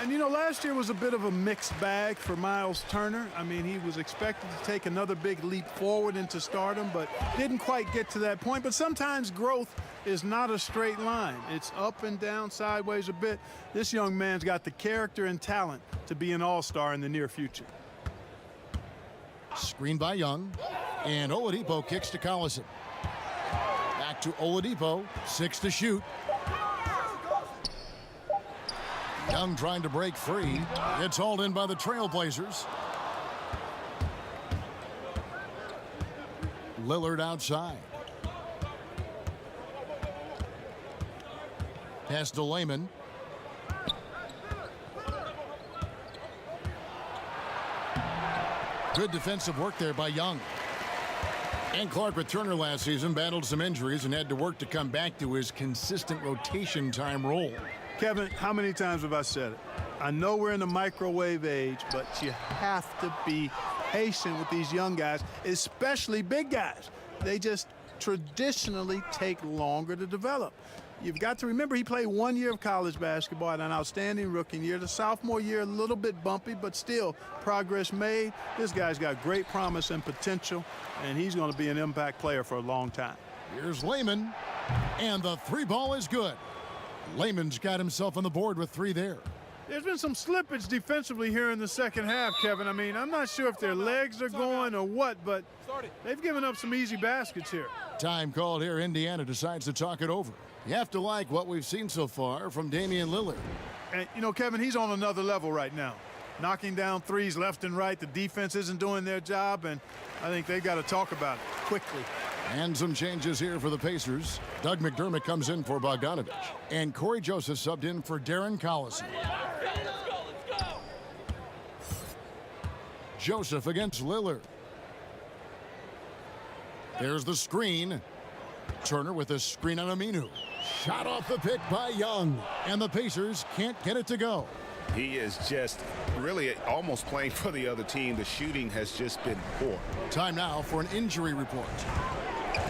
S2: And, you know, last year was a bit of a mixed bag for Myles Turner. I mean, he was expected to take another big leap forward into stardom, but didn't quite get to that point. But sometimes growth is not a straight line. It's up and down, sideways a bit. This young man's got the character and talent to be an all-star in the near future.
S1: Screen by Young, and Oladipo kicks to Collison. Back to Oladipo, 6 to shoot. Young trying to break free. It's hauled in by the Trailblazers. Lillard outside. Pass to Layman. Good defensive work there by Young. And Clark with Turner last season battled some injuries and had to work to come back to his consistent rotation time role.
S2: Kevin, how many times have I said it? I know we're in the microwave age, but you have to be patient with these young guys, especially big guys. They just traditionally take longer to develop. You've got to remember he played 1 year of college basketball, had an outstanding rookie year. The sophomore year, a little bit bumpy, but still progress made. This guy's got great promise and potential, and he's going to be an impact player for a long time.
S1: Here's Layman, and the three ball is good. Layman's got himself on the board with 3 there.
S2: There's been some slippage defensively here in the second half, Kevin. I mean, I'm not sure if their legs are going or what, but they've given up some easy baskets here.
S1: Time called here. Indiana decides to talk it over. You have to like what we've seen so far from Damian Lillard.
S2: And, you know, Kevin, he's on another level right now. Knocking down threes left and right. The defense isn't doing their job, and I think they've got to talk about it quickly.
S1: And some changes here for the Pacers. Doug McDermott comes in for Bogdanovich. And Corey Joseph subbed in for Darren Collison.
S12: Let's go.
S1: Joseph against Lillard. There's the screen. Turner with a screen on Aminu. Shot off the pick by Young. And the Pacers can't get it to go.
S3: He is just really almost playing for the other team. The shooting has just been poor.
S1: Time now for an injury report.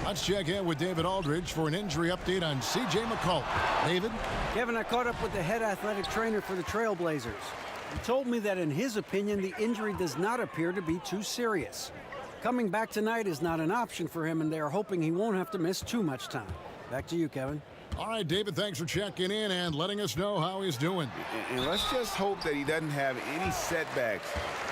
S1: Let's check in with David Aldridge for an injury update on C.J. McCollum. David?
S6: Kevin, I caught up with the head athletic trainer for the Trailblazers. He told me that in his opinion, the injury does not appear to be too serious. Coming back tonight is not an option for him, and they are hoping he won't have to miss too much time. Back to you, Kevin.
S1: All right, David, thanks for checking in and letting us know how he's doing.
S3: And let's just hope that he doesn't have any setbacks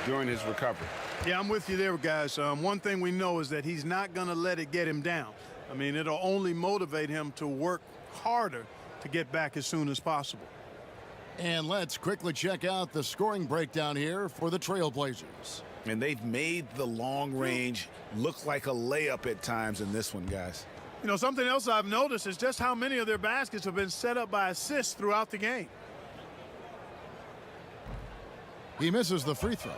S3: during his recovery.
S2: Yeah, I'm with you there, guys. One thing we know is that he's not going to let it get him down. I mean, it'll only motivate him to work harder to get back as soon as possible.
S1: And let's quickly check out the scoring breakdown here for the Trailblazers.
S3: And they've made the long range look like a layup at times in this one, guys.
S2: You know, something else I've noticed is just how many of their baskets have been set up by assists throughout the game.
S1: He misses the free throw.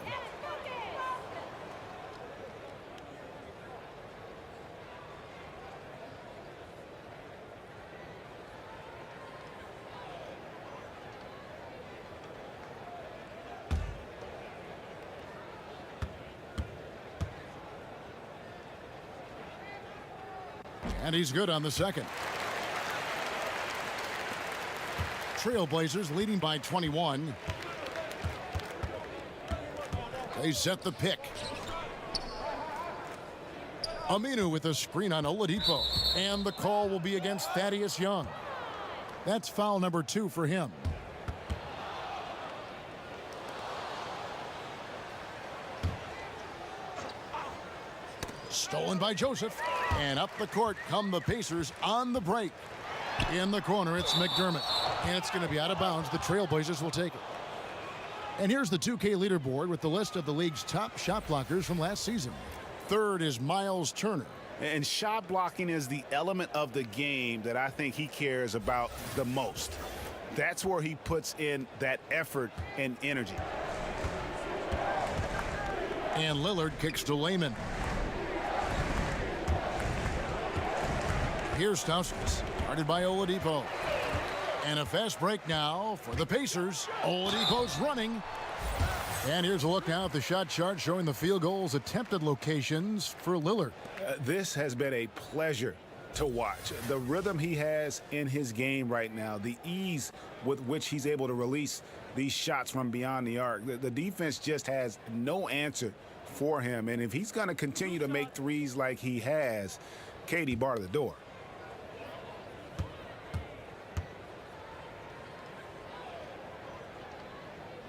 S1: And he's good on the second. Trailblazers leading by 21. They set the pick. Aminu with a screen on Oladipo. And the call will be against Thaddeus Young. That's foul number 2 for him. Stolen by Joseph. And up the court come the Pacers on the break. In the corner, it's McDermott. And it's going to be out of bounds. The Trailblazers will take it. And here's the 2K leaderboard with the list of the league's top shot blockers from last season. Third is Myles Turner.
S3: And shot blocking is the element of the game that I think he cares about the most. That's where he puts in that effort and energy.
S1: And Lillard kicks to Layman. Here's Stauskas, guarded by Oladipo. And a fast break now for the Pacers. Oladipo's running. And here's a look now at the shot chart showing the field goals attempted locations for Lillard.
S3: This has been a pleasure to watch. The rhythm he has in his game right now, the ease with which he's able to release these shots from beyond the arc. The defense just has no answer for him. And if he's going to continue to make threes like he has, Katie, bar the door.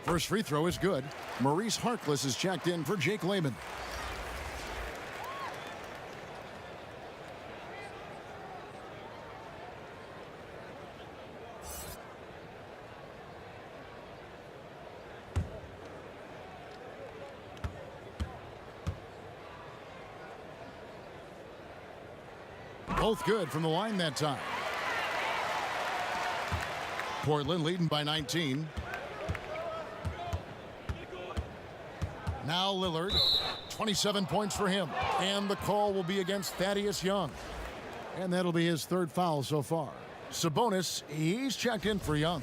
S1: First free throw is good. Maurice Harkless is checked in for Jake Layman. Both good from the line that time. Portland leading by 19. Now Lillard, 27 points for him. And the call will be against Thaddeus Young. And that'll be his third foul so far. Sabonis, he's checked in for Young.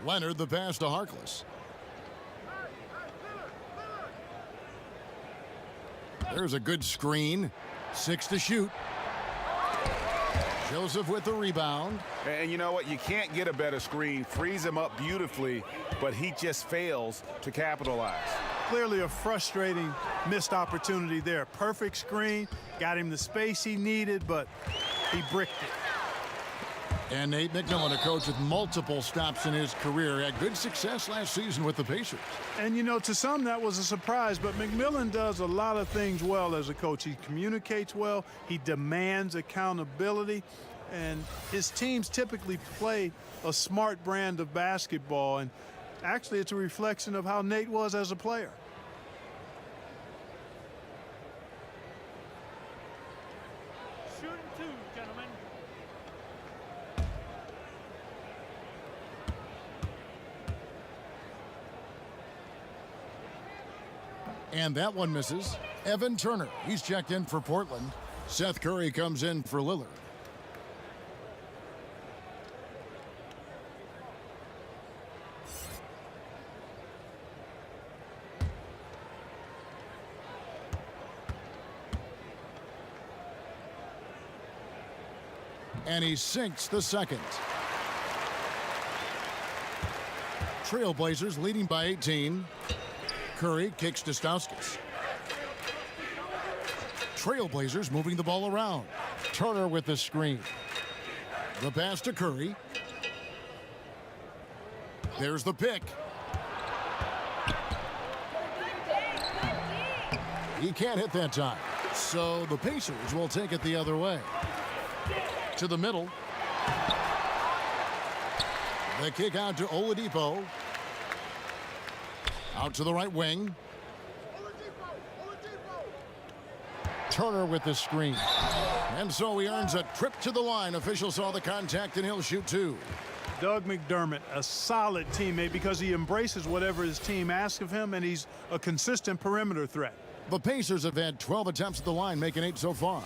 S1: Leonard the pass to Harkless. There's a good screen. 6 to shoot. Joseph with the rebound.
S3: And you know what? You can't get a better screen. Frees him up beautifully, but he just fails to capitalize.
S2: Clearly a frustrating missed opportunity there. Perfect screen, got him the space he needed, but he bricked it.
S1: And Nate McMillan, a coach with multiple stops in his career, had good success last season with the Pacers.
S2: And, you know, to some that was a surprise, but McMillan does a lot of things well as a coach. He communicates well, he demands accountability, and his teams typically play a smart brand of basketball, and actually it's a reflection of how Nate was as a player.
S12: Shooting 2, gentlemen.
S1: And that one misses. Evan Turner, he's checked in for Portland. Seth Curry comes in for Lillard. And he sinks the second. Trailblazers leading by 18. Curry kicks to Stauskas. Trailblazers moving the ball around. Turner with the screen. The pass to Curry. There's the pick. He can't hit that time. So the Pacers will take it the other way. To the middle. The kick out to Oladipo. Out to the right wing. Turner with the screen. And so he earns a trip to the line. Official saw the contact and he'll shoot 2.
S2: Doug McDermott, a solid teammate because he embraces whatever his team asks of him, and he's a consistent perimeter threat.
S1: The Pacers have had 12 attempts at the line, making 8 so far.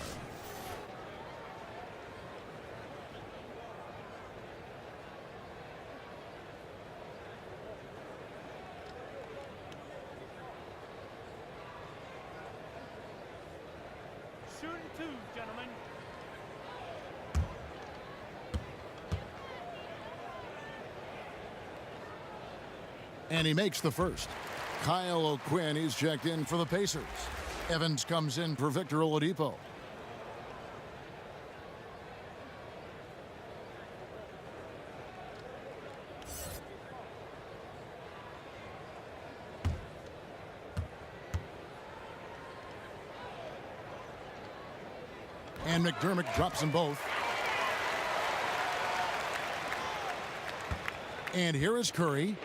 S12: Shooting 2, gentlemen.
S1: And he makes the first. Kyle O'Quinn, he's checked in for the Pacers. Evans comes in for Victor Oladipo. And McDermott drops them both. And here is Curry.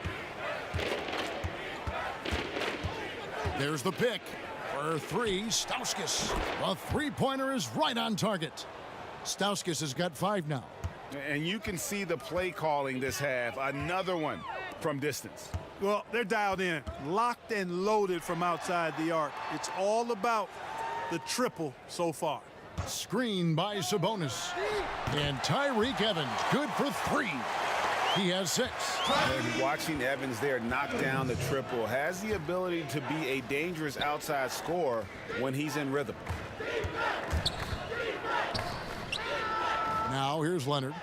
S1: There's the pick. For 3, Stauskas. The three-pointer is right on target. Stauskas has got 5 now.
S3: And you can see the play calling this half. Another one from distance.
S2: Well, they're dialed in, locked and loaded from outside the arc. It's all about the triple so far.
S1: Screen by Sabonis. And Tyreek Evans, good for 3. He has 6.
S3: And watching Evans there knock down the triple has the ability to be a dangerous outside scorer when he's in rhythm.
S1: Now here's Leonard.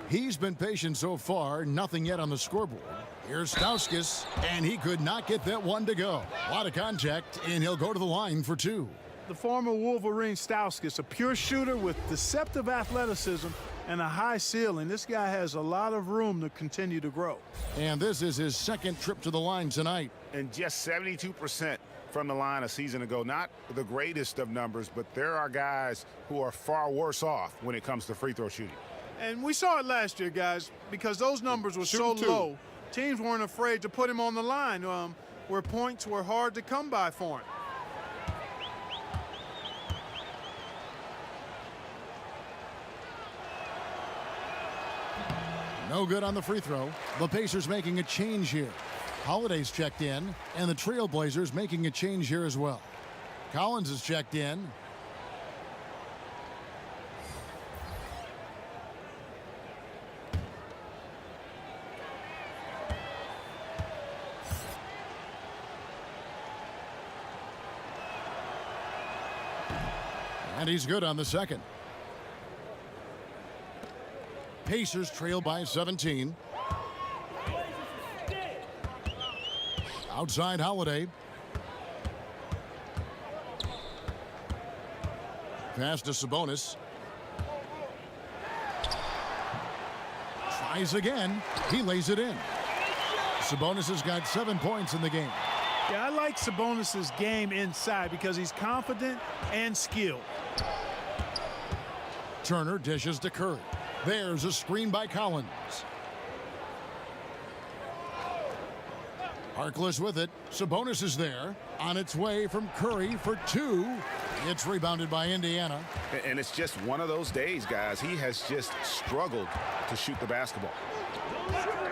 S1: He's been patient so far, nothing yet on the scoreboard. Here's Stauskas, and he could not get that one to go. A lot of contact, and he'll go to the line for 2.
S2: The former Wolverine Stauskas, a pure shooter with deceptive athleticism and a high ceiling. This guy has a lot of room to continue to grow.
S1: And this is his 2nd trip to the line tonight.
S3: And just 72% from the line a season ago. Not the greatest of numbers, but there are guys who are far worse off when it comes to free throw shooting.
S2: And we saw it last year, guys, because those numbers were so low. Teams weren't afraid to put him on the line where points were hard to come by for him.
S1: No good on the free throw. The Pacers making a change here. Holiday's checked in, and the Trailblazers making a change here as well. Collins is checked in. And he's good on the second. Pacers trail by 17. Outside Holiday. Pass to Sabonis. Tries again. He lays it in. Sabonis has got 7 points in the game.
S2: Yeah, I like Sabonis' game inside because he's confident and skilled.
S1: Turner dishes to Curry. There's a screen by Collins. Harkless with it. Sabonis is there. On its way from Curry for 2. It's rebounded by Indiana.
S3: And it's just one of those days, guys. He has just struggled to shoot the basketball.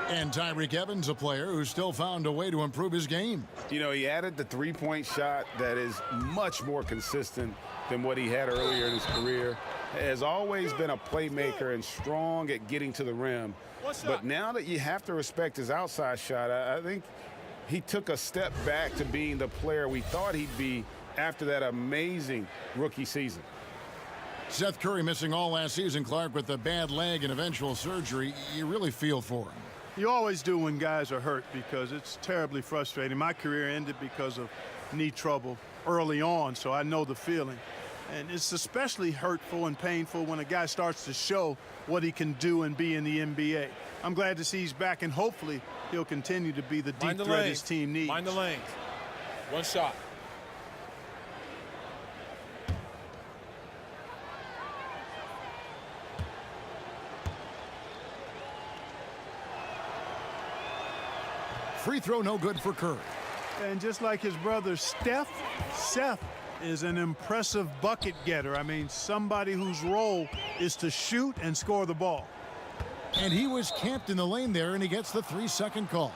S1: And Tyreke Evans, a player who still found a way to improve his game.
S3: You know, he added the three-point shot that is much more consistent than what he had earlier in his career. Has always been a playmaker and strong at getting to the rim. But now that you have to respect his outside shot, I think he took a step back to being the player we thought he'd be after that amazing rookie season.
S1: Seth Curry missing all last season, Clark, with a bad leg and eventual surgery. You really feel for him.
S2: You always do when guys are hurt because it's terribly frustrating. My career ended because of knee trouble early on, so I know the feeling. And it's especially hurtful and painful when a guy starts to show what he can do and be in the NBA. I'm glad to see he's back, and hopefully he'll continue to be the deep threat his team needs.
S13: Mind the lane. One shot.
S1: Free throw no good for Curry.
S2: And just like his brother Seth is an impressive bucket getter. I mean, somebody whose role is to shoot and score the ball.
S1: And he was camped in the lane there, and he gets the 3-second call.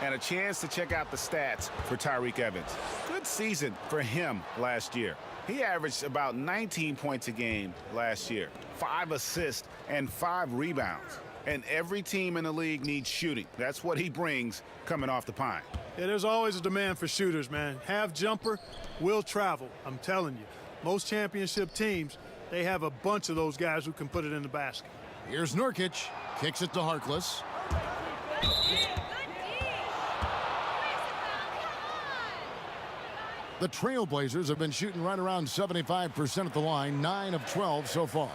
S3: And a chance to check out the stats for Tyreke Evans. Good season for him last year. He averaged about 19 points a game last year, 5 assists and 5 rebounds. And every team in the league needs shooting. That's what he brings coming off the pine.
S2: Yeah, there's always a demand for shooters, man. Have jumper, will travel. I'm telling you, most championship teams, they have a bunch of those guys who can put it in the basket.
S1: Here's Nurkic, kicks it to Harkless. The Trailblazers have been shooting right around 75% at the line, 9 of 12 so far.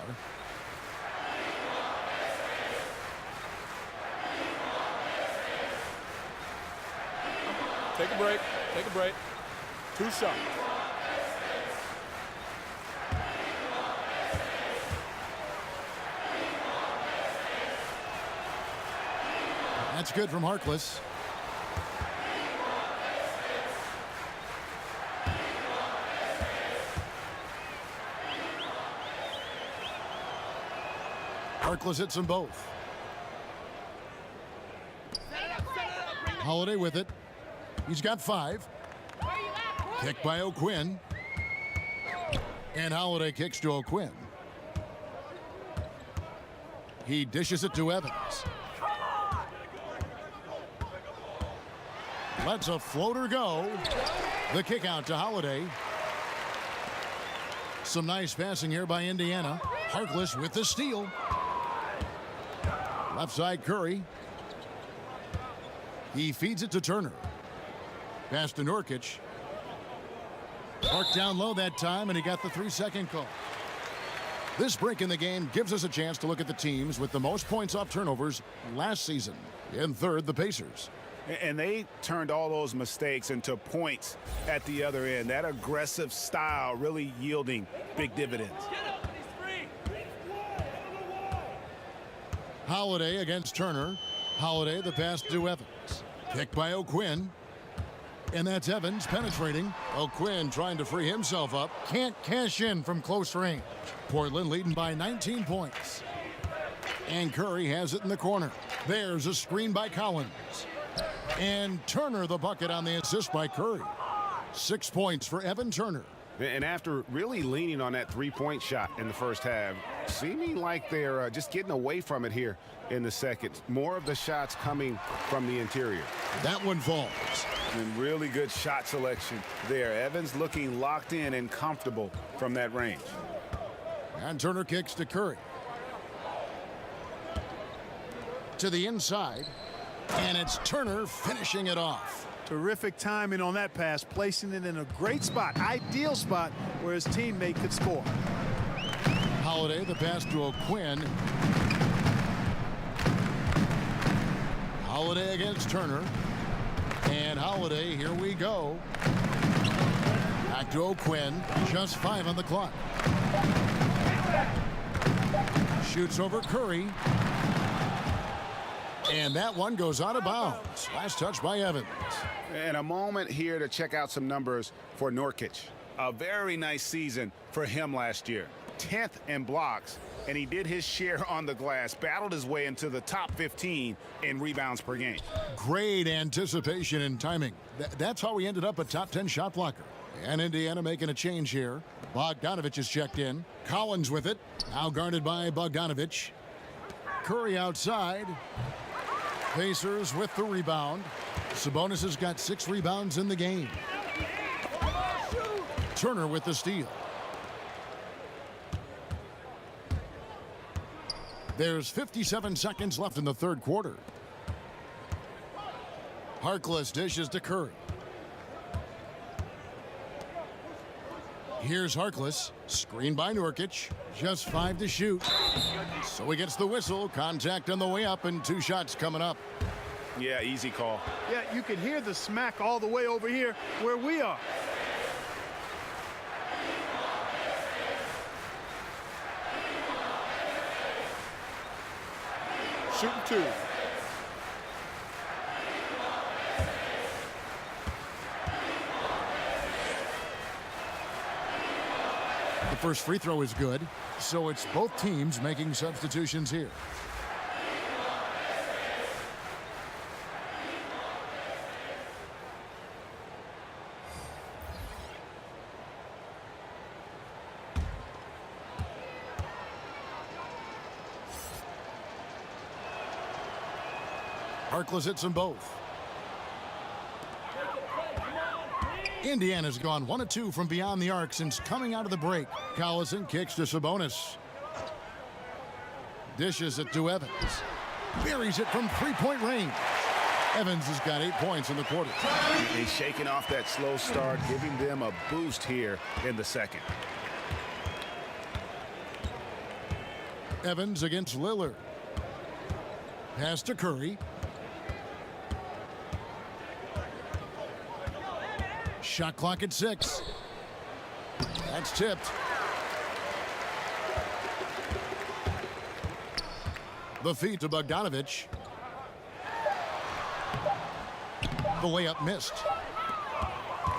S13: Take a break. Take a break. 2 shots.
S1: That's good from Harkless. Harkless hits them both. Holiday with it. He's got 5. Kick by O'Quinn. And Holiday kicks to O'Quinn. He dishes it to Evans. Lets a floater go. The kick out to Holiday. Some nice passing here by Indiana. Harkless with the steal. Left side Curry. He feeds it to Turner. Pass to Nurkic. Marked down low that time, and he got the 3-second call. This break in the game gives us a chance to look at the teams with the most points off turnovers last season. In third, the Pacers.
S3: And they turned all those mistakes into points at the other end. That aggressive style really yielding big dividends.
S1: Holiday against Turner. Holiday, the pass to Evans. Picked by O'Quinn. And that's Evans penetrating. O'Quinn trying to free himself up. Can't cash in from close range. Portland leading by 19 points. And Curry has it in the corner. There's a screen by Collins. And Turner the bucket on the assist by Curry. 6 points for Evan Turner.
S3: And after really leaning on that three-point shot in the first half, seeming like they're just getting away from it here in the second. More of the shots coming from the interior.
S1: That one falls.
S3: And really good shot selection there. Evans looking locked in and comfortable from that range.
S1: And Turner kicks to Curry. To the inside. And it's Turner finishing it off.
S2: Terrific timing on that pass, placing it in a great spot, ideal spot where his teammate could score.
S1: Holiday, the pass to O'Quinn. Holiday against Turner. And Holiday, here we go. Back to O'Quinn, just 5 on the clock. Shoots over Curry. And that one goes out of bounds. Last touch by Evans.
S3: And a moment here to check out some numbers for Nurkic. A very nice season for him last year. 10th in blocks, and he did his share on the glass. Battled his way into the top 15 in rebounds per game.
S1: Great anticipation and timing. That's how he ended up a top 10 shot blocker. And Indiana making a change here. Bogdanovich is checked in. Collins with it. Now guarded by Bogdanovich. Curry outside. Pacers with the rebound. Sabonis has got 6 rebounds in the game. Turner with the steal. There's 57 seconds left in the third quarter. Harkless dishes to Curry. Here's Harkless, screened by Nurkic. Just 5 to shoot. So he gets the whistle. Contact on the way up and 2 shots coming up.
S3: Yeah, easy call.
S2: Yeah, you can hear the smack all the way over here where we are.
S10: Shooting 2.
S1: The first free throw is good, so it's both teams making substitutions here. Harkless hits them both. Indiana's gone 1 of 2 from beyond the arc since coming out of the break. Collison kicks to Sabonis. Dishes it to Evans. Buries it from 3-point range. Evans has got 8 points in the quarter.
S3: He's shaking off that slow start, giving them a boost here in the second.
S1: Evans against Lillard. Pass to Curry. Shot clock at 6. That's tipped. The feed to Bogdanovich. The layup missed.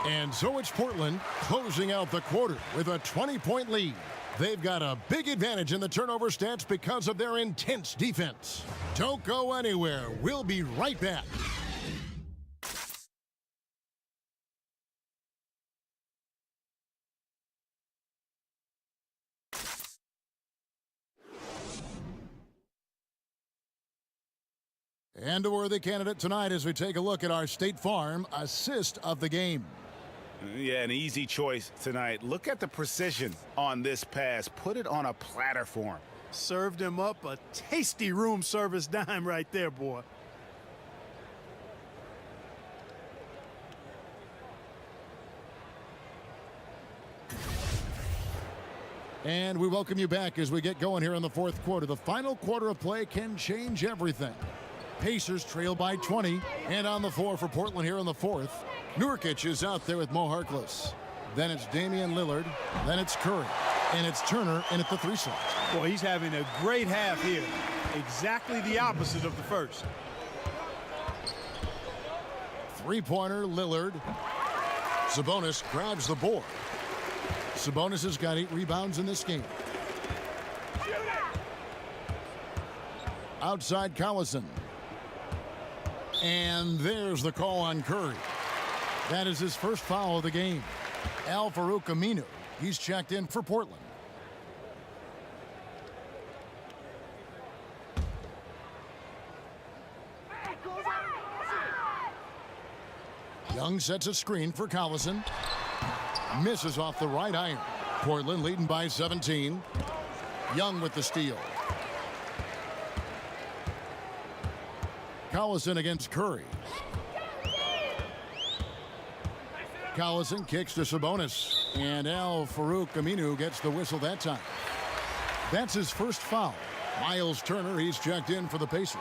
S1: And so it's Portland closing out the quarter with a 20-point lead. They've got a big advantage in the turnover stats because of their intense defense. Don't go anywhere. We'll be right back. And a worthy candidate tonight as we take a look at our State Farm assist of the game.
S3: Yeah, an easy choice tonight. Look at the precision on this pass. Put it on a platter for him.
S7: Served him up a tasty room service dime right there, boy.
S1: And we welcome you back as we get going here in the fourth quarter. The final quarter of play can change everything. Pacers trail by 20, and on the floor for Portland here in the fourth. Nurkic is out there with Mo Harkless. Then it's Damian Lillard. Then it's Curry. And it's Turner in at the 3 slot.
S7: Boy, he's having a great half here. Exactly the opposite of the first.
S1: Three-pointer, Lillard. Sabonis grabs the board. Sabonis has got 8 rebounds in this game. Outside Collison. And there's the call on Curry. That is his first foul of the game. Al-Farouq Aminu. He's checked in for Portland. Young sets a screen for Collison. Misses off the right iron. Portland leading by 17. Young with the steal. Collison against Curry. Collison kicks to Sabonis. And Al-Farouq Aminu gets the whistle that time. That's his first foul. Miles Turner, he's checked in for the Pacers.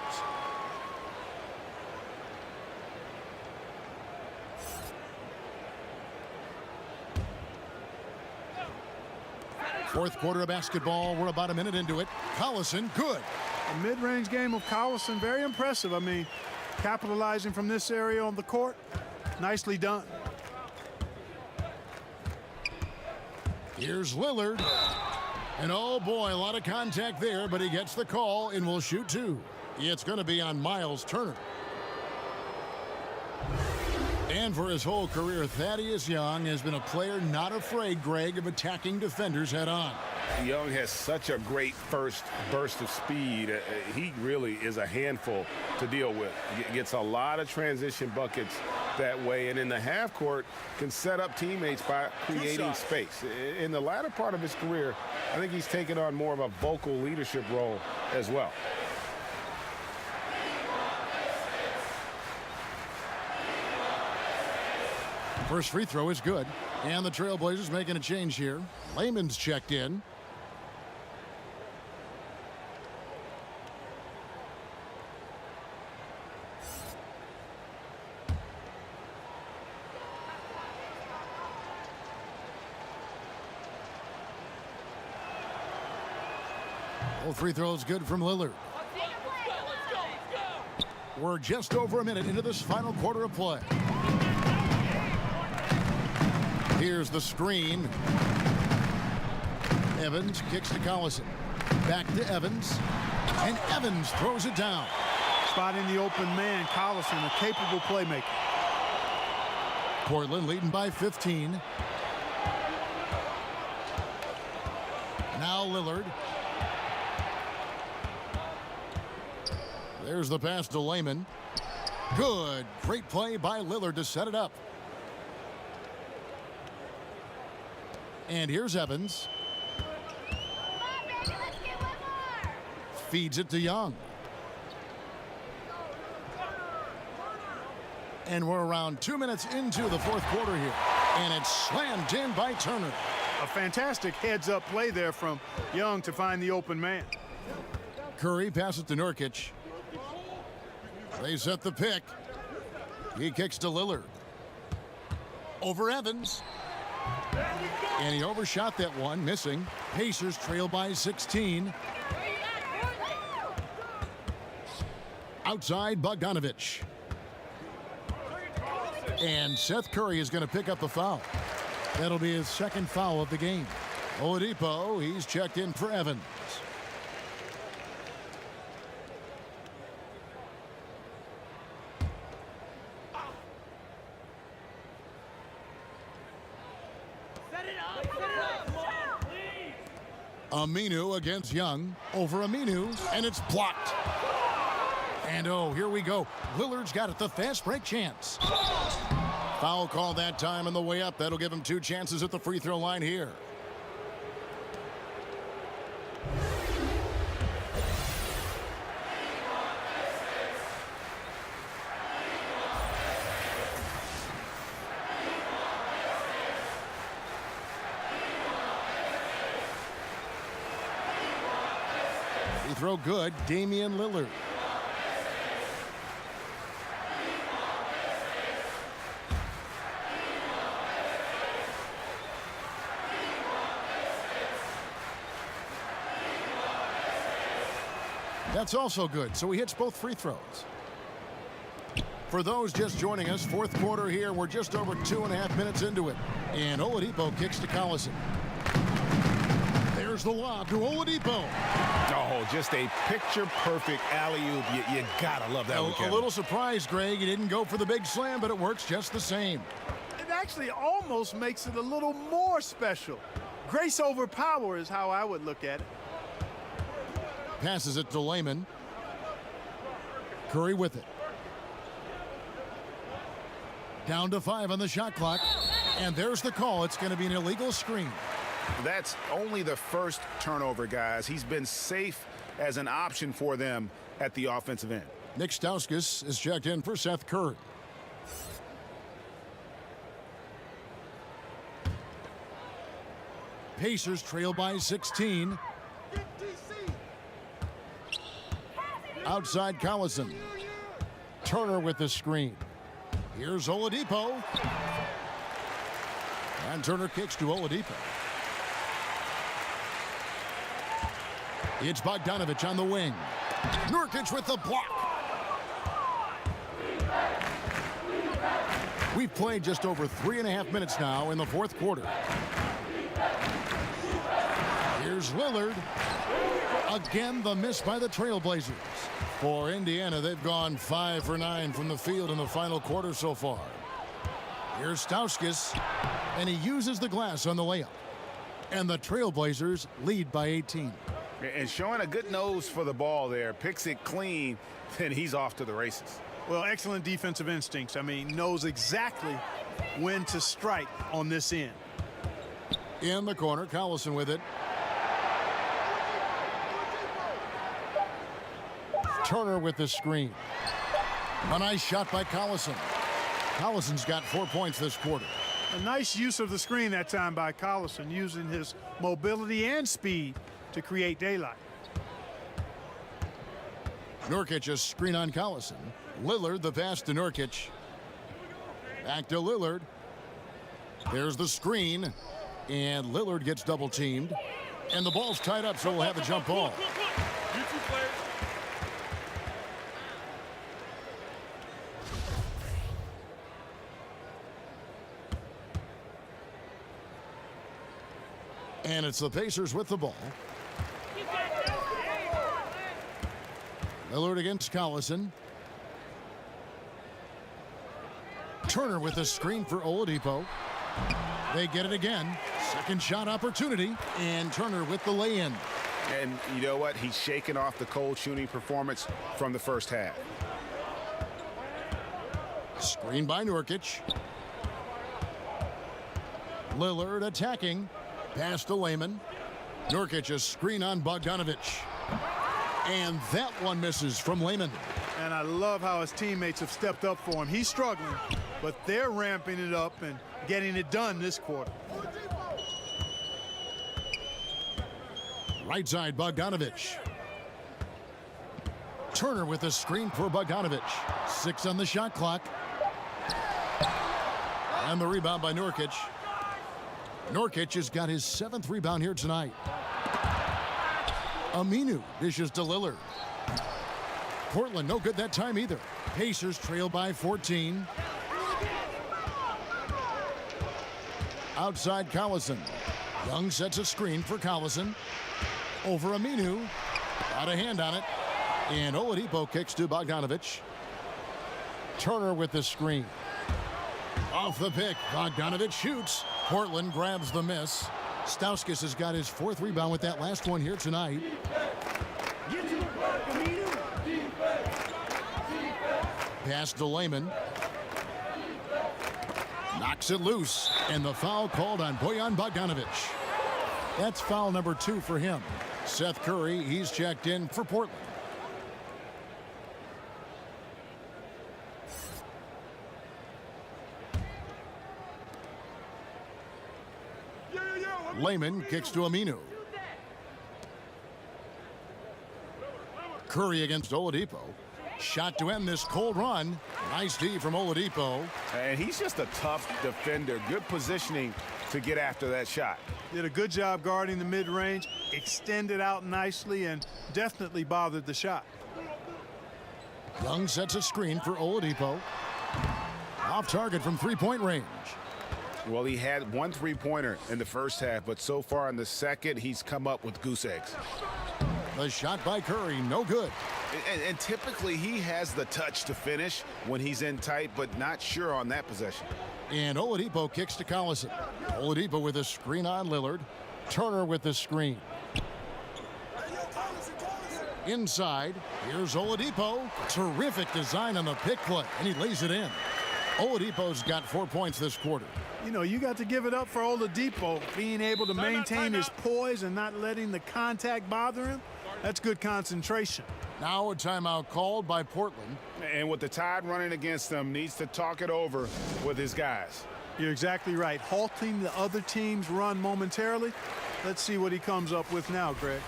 S1: Fourth quarter of basketball. We're about a minute into it. Collison, good.
S2: A mid-range game of Collison, very impressive. I mean, capitalizing from this area on the court, nicely done.
S1: Here's Lillard. And oh boy, a lot of contact there, but he gets the call and will shoot 2. It's going to be on Miles Turner. And for his whole career, Thaddeus Young has been a player not afraid, Greg, of attacking defenders head on.
S3: Young has such a great first burst of speed. He really is a handful to deal with. Gets a lot of transition buckets that way, and in the half court can set up teammates by creating space. In the latter part of his career, I think he's taken on more of a vocal leadership role as well.
S1: First free throw is good. And the Trailblazers making a change here. Layman's checked in. All free throws good from Lillard. We're just over a minute into this final quarter of play. Here's the screen. Evans kicks to Collison. Back to Evans. And Evans throws it down.
S2: Spotting the open man, Collison, a capable playmaker.
S1: Portland leading by 15. Now Lillard. There's the pass to Layman. Good. Great play by Lillard to set it up. And here's Evans. Feeds it to Young. And we're around 2 minutes into the fourth quarter here. And it's slammed in by Turner.
S2: A fantastic heads-up play there from Young to find the open man.
S1: Curry passes to Nurkic. They set the pick. He kicks to Lillard. Over Evans. And he overshot that one, missing. Pacers trail by 16. Outside, Bogdanovich. And Seth Curry is going to pick up the foul. That'll be his second foul of the game. Oladipo, he's checked in for Evans. Aminu against Young. Over Aminu, and it's blocked. And oh, here we go. Lillard's got it, the fast break chance. Foul call that time on the way up. That'll give him 2 chances at the free throw line here. Free throw good, Damian Lillard. That's also good, so he hits both free throws. For those just joining us, fourth quarter here, we're just over 2.5 minutes into it. And Oladipo kicks to Collison. There's the lob to Oladipo.
S3: Oh, just a picture-perfect alley-oop. You gotta love that one, Kevin.
S1: A little surprised, Greg. He didn't go for the big slam, but it works just the same.
S2: It actually almost makes it a little more special. Grace over power is how I would look at it.
S1: Passes it to Layman. Curry with it. Down to 5 on the shot clock. And there's the call. It's going to be an illegal screen.
S3: That's only the first turnover, guys. He's been safe as an option for them at the offensive end.
S1: Nick Stauskas is checked in for Seth Curry. Pacers trail by 16. Outside Collison. Turner with the screen. Here's Oladipo. And Turner kicks to Oladipo. It's Bogdanovich on the wing. Nurkic with the block. We've played just over 3.5 minutes now in the fourth quarter. Here's Lillard. Again, the miss by the Trailblazers. For Indiana, they've gone 5 for 9 from the field in the final quarter so far. Here's Stauskas, and he uses the glass on the layup. And the Trailblazers lead by 18.
S3: And showing a good nose for the ball there. Picks it clean, then he's off to the races.
S2: Well, excellent defensive instincts. I mean, knows exactly when to strike on this end.
S1: In the corner, Collison with it. Turner with the screen. A nice shot by Collison. Collison's got 4 points this quarter.
S2: A nice use of the screen that time by Collison, using his mobility and speed to create daylight.
S1: Nurkic a screen on Collison. Lillard the pass to Nurkic. Back to Lillard. There's the screen. And Lillard gets double teamed. And the ball's tied up, so we'll have a jump ball. And it's the Pacers with the ball. Lillard against Collison. Turner with a screen for Oladipo. They get it again. Second shot opportunity. And Turner with the lay-in.
S3: And you know what? He's shaking off the cold shooting performance from the first half.
S1: Screen by Nurkic. Lillard attacking. Pass to Layman. Nurkic a screen on Bogdanovich. And that one misses from Layman.
S2: And I love how his teammates have stepped up for him. He's struggling, but they're ramping it up and getting it done this quarter.
S1: Right side, Bogdanovich. Turner with a screen for Bogdanovich. 6 on the shot clock. And the rebound by Nurkic. Nurkic has got his 7th rebound here tonight. Aminu dishes to Lillard. Portland no good that time either. Pacers trail by 14. Outside Collison. Young sets a screen for Collison. Over Aminu. Got a hand on it. And Oladipo kicks to Bogdanovich. Turner with the screen. Off the pick, Bogdanovich shoots. Portland grabs the miss. Stauskas has got his 4th rebound with that last one here tonight. Pass to Lehman. Knocks it loose, and the foul called on Bojan Bogdanovic. That's foul number 2 for him. Seth Curry, he's checked in for Portland. Lehman kicks to Aminu. Curry against Oladipo. Shot to end this cold run. Nice D from Oladipo.
S3: And he's just a tough defender. Good positioning to get after that shot.
S2: Did a good job guarding the mid-range, extended out nicely, and definitely bothered the shot.
S1: Young sets a screen for Oladipo. Off target from three-point range.
S3: Well, he had 1 3-pointer in the first half, but so far in the second, he's come up with goose eggs.
S1: The shot by Curry, no good.
S3: And typically, he has the touch to finish when he's in tight, but not sure on that possession.
S1: And Oladipo kicks to Collison. Oladipo with a screen on Lillard. Turner with the screen. Inside, here's Oladipo. Terrific design on the pick play, and he lays it in. Oladipo's got 4 points this quarter.
S2: You know, you got to give it up for Oladipo, being able to maintain his poise and not letting the contact bother him. That's good concentration.
S1: Now a timeout called by Portland.
S3: And with the Tide running against them, needs to talk it over with his guys.
S2: You're exactly right. Halting the other team's run momentarily. Let's see what he comes up with now, Greg.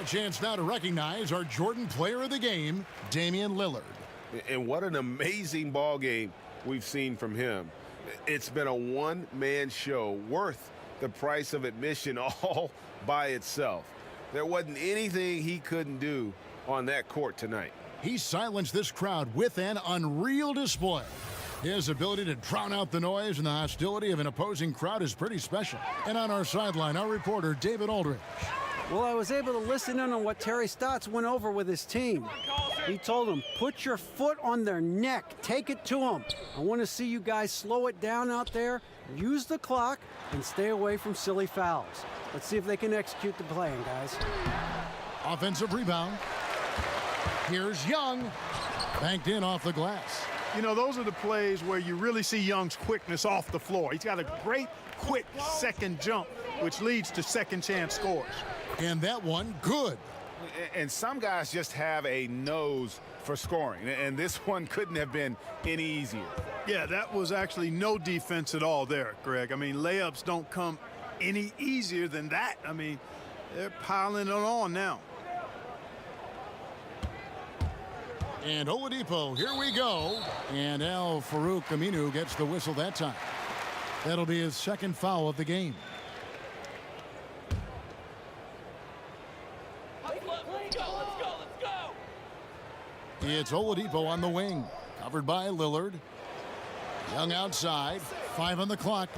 S1: A chance now to recognize our Jordan player of the game, Damian Lillard.
S4: And what an amazing ball game we've seen from him. It's been a one-man show worth the price of admission all by itself. There wasn't anything he couldn't do on that court tonight.
S1: He silenced this crowd with an unreal display. His ability to drown out the noise and the hostility of an opposing crowd is pretty special. And on our sideline, our reporter, David Aldridge.
S6: Well, I was able to listen in on what Terry Stotts went over with his team. He told them, put your foot on their neck. Take it to them. I want to see you guys slow it down out there, use the clock, and stay away from silly fouls. Let's see if they can execute the plan, guys.
S1: Offensive rebound. Here's Young. Banked in off the glass.
S2: You know, those are the plays where you really see Young's quickness off the floor. He's got a great, quick second jump, which leads to second chance scores.
S1: And that one, good.
S3: And some guys just have a nose for scoring, and this one couldn't have been any easier.
S2: Yeah, that was actually no defense at all there, Greg. I mean, layups don't come any easier than that. I mean, they're piling it on now.
S1: And Oladipo, here we go. And Al-Farouq Aminu gets the whistle that time. That'll be his second foul of the game. It's Oladipo on the wing, covered by Lillard. Young outside, 5 on the clock.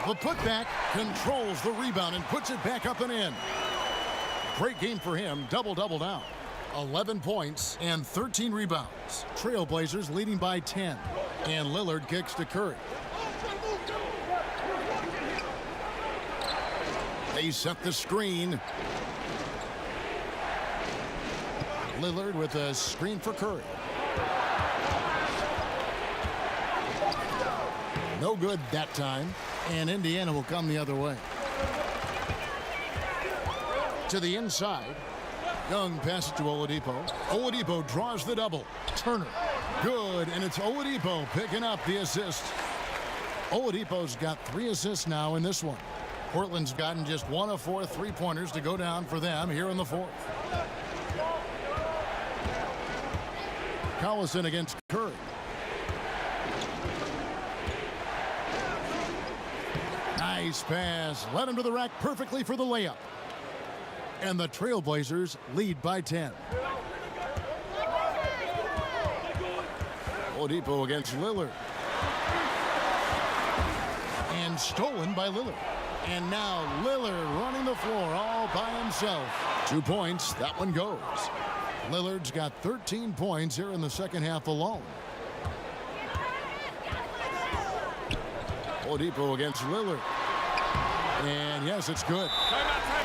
S1: The putback controls the rebound and puts it back up and in. Great game for him, double-double now. 11 points and 13 rebounds. Trailblazers leading by 10. And Lillard kicks to Curry. They set the screen. Lillard with a screen for Curry. No good that time, and Indiana will come the other way. To the inside, Young passes to Oladipo. Oladipo draws the double. Turner, good, and it's Oladipo picking up the assist. Oladipo's got 3 assists now in this one. Portland's gotten just 1 of 4 3-pointers to go down for them here in the 4th. Collison against Curry. Nice pass. Led him to the rack perfectly for the layup. And the Trailblazers lead by 10. Oladipo against Lillard. And stolen by Lillard. And now Lillard running the floor all by himself. 2 points. That one goes. Lillard's got 13 points here in the second half alone. Oladipo against Lillard. And yes, it's good.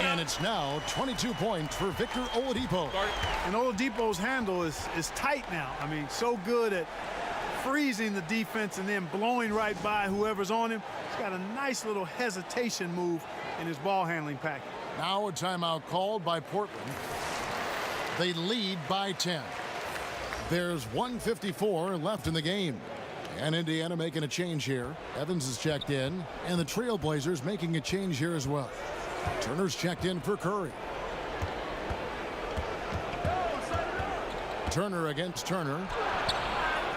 S1: And it's now 22 points for Victor Oladipo.
S2: And Oladipo's handle is tight now. I mean, so good at freezing the defense and then blowing right by whoever's on him. He's got a nice little hesitation move in his ball handling package.
S1: Now a timeout called by Portland. They lead by 10. There's 1:54 left in the game. And Indiana making a change here. Evans is checked in, and the Trailblazers making a change here as well. Turner's checked in for Curry. Turner against Turner.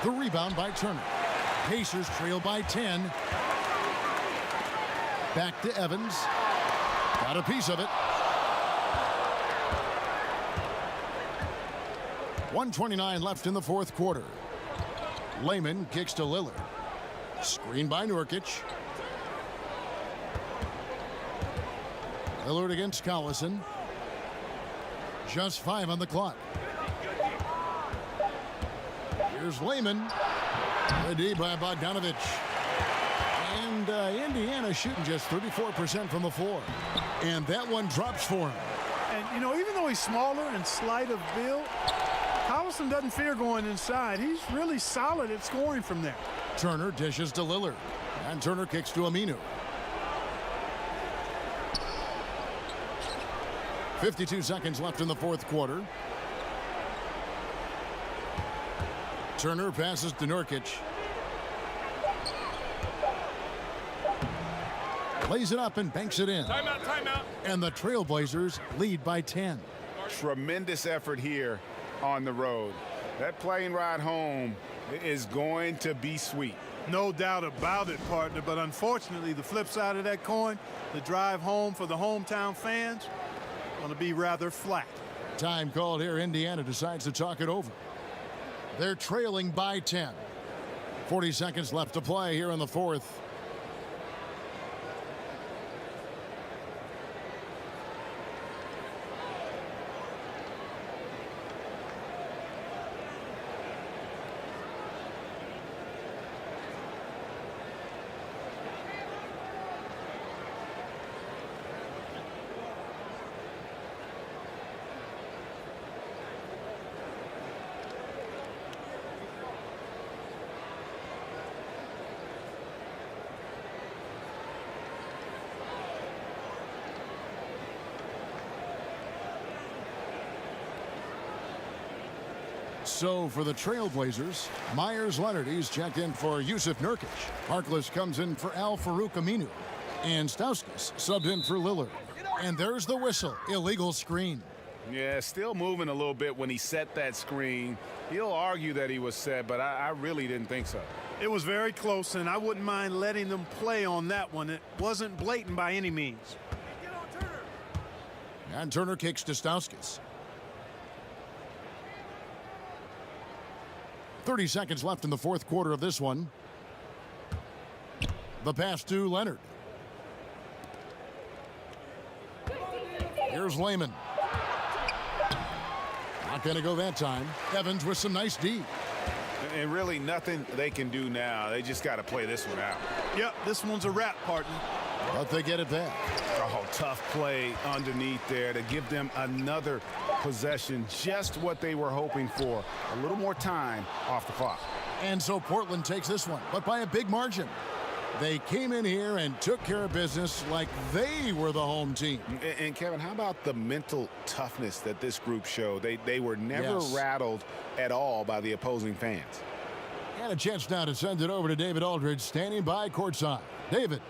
S1: The rebound by Turner. Pacers trail by 10. Back to Evans. Got a piece of it. 1:29 left in the fourth quarter. Layman kicks to Lillard. Screen by Nurkic. Lillard against Collison. Just 5 on the clock. Here's Layman. The D by Bogdanovich. And Indiana shooting just 34% from the floor. And that one drops for him.
S2: And, you know, even though he's smaller and slight of build, Collison doesn't fear going inside. He's really solid at scoring from there.
S1: Turner dishes to Lillard. And Turner kicks to Aminu. 52 seconds left in the fourth quarter. Turner passes to Nurkic. Lays it up and banks it in.
S13: Timeout, timeout.
S1: And the Trailblazers lead by 10.
S3: Tremendous effort here on the road. That plane ride home is going to be sweet.
S2: No doubt about it, partner. But unfortunately, the flip side of that coin, the drive home for the hometown fans, going to be rather flat.
S1: Time called here. Indiana decides to talk it over. They're trailing by 10. 40 seconds left to play here in the fourth. So for the Trailblazers, Myers Leonard, he's checked in for Yusuf Nurkic. Harkless comes in for Al-Farouq Aminu. And Stauskas subbed in for Lillard. And there's the whistle. Illegal screen.
S3: Yeah, still moving a little bit when he set that screen. He'll argue that he was set, but I really didn't think so.
S2: It was very close, and I wouldn't mind letting them play on that one. It wasn't blatant by any means.
S1: And Turner kicks to Stauskas. 30 seconds left in the fourth quarter of this one. The pass to Leonard. Here's Layman. Not going to go that time. Evans with some nice D.
S3: And really nothing they can do now. They just got to play this one out.
S2: Yep, this one's a wrap, partner.
S1: But they get it back.
S3: Oh, tough play underneath there to give them another possession. Just what they were hoping for. A little more time off the clock.
S1: And so Portland takes this one, but by a big margin. They came in here and took care of business like they were the home team.
S3: And Kevin, how about the mental toughness that this group showed? They were never rattled at all by the opposing fans.
S1: And a chance now to send it over to David Aldridge, standing by courtside. David.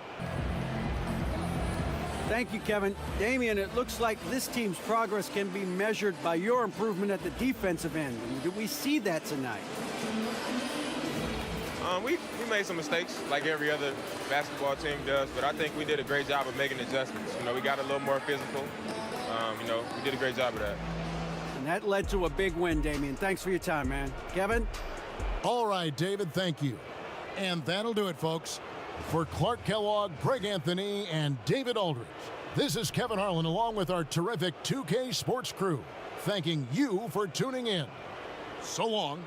S6: Thank you, Kevin. Damian, it looks like this team's progress can be measured by your improvement at the defensive end. Did we see that tonight?
S14: We made some mistakes like every other basketball team does, but I think we did a great job of making adjustments. You know, we got a little more physical. You know, we did a great job of that.
S6: And that led to a big win, Damian. Thanks for your time, man. Kevin?
S1: All right, David, thank you. And that'll do it, folks. For Clark Kellogg, Greg Anthony, and David Aldridge, this is Kevin Harlan along with our terrific 2K Sports crew, thanking you for tuning in. So long.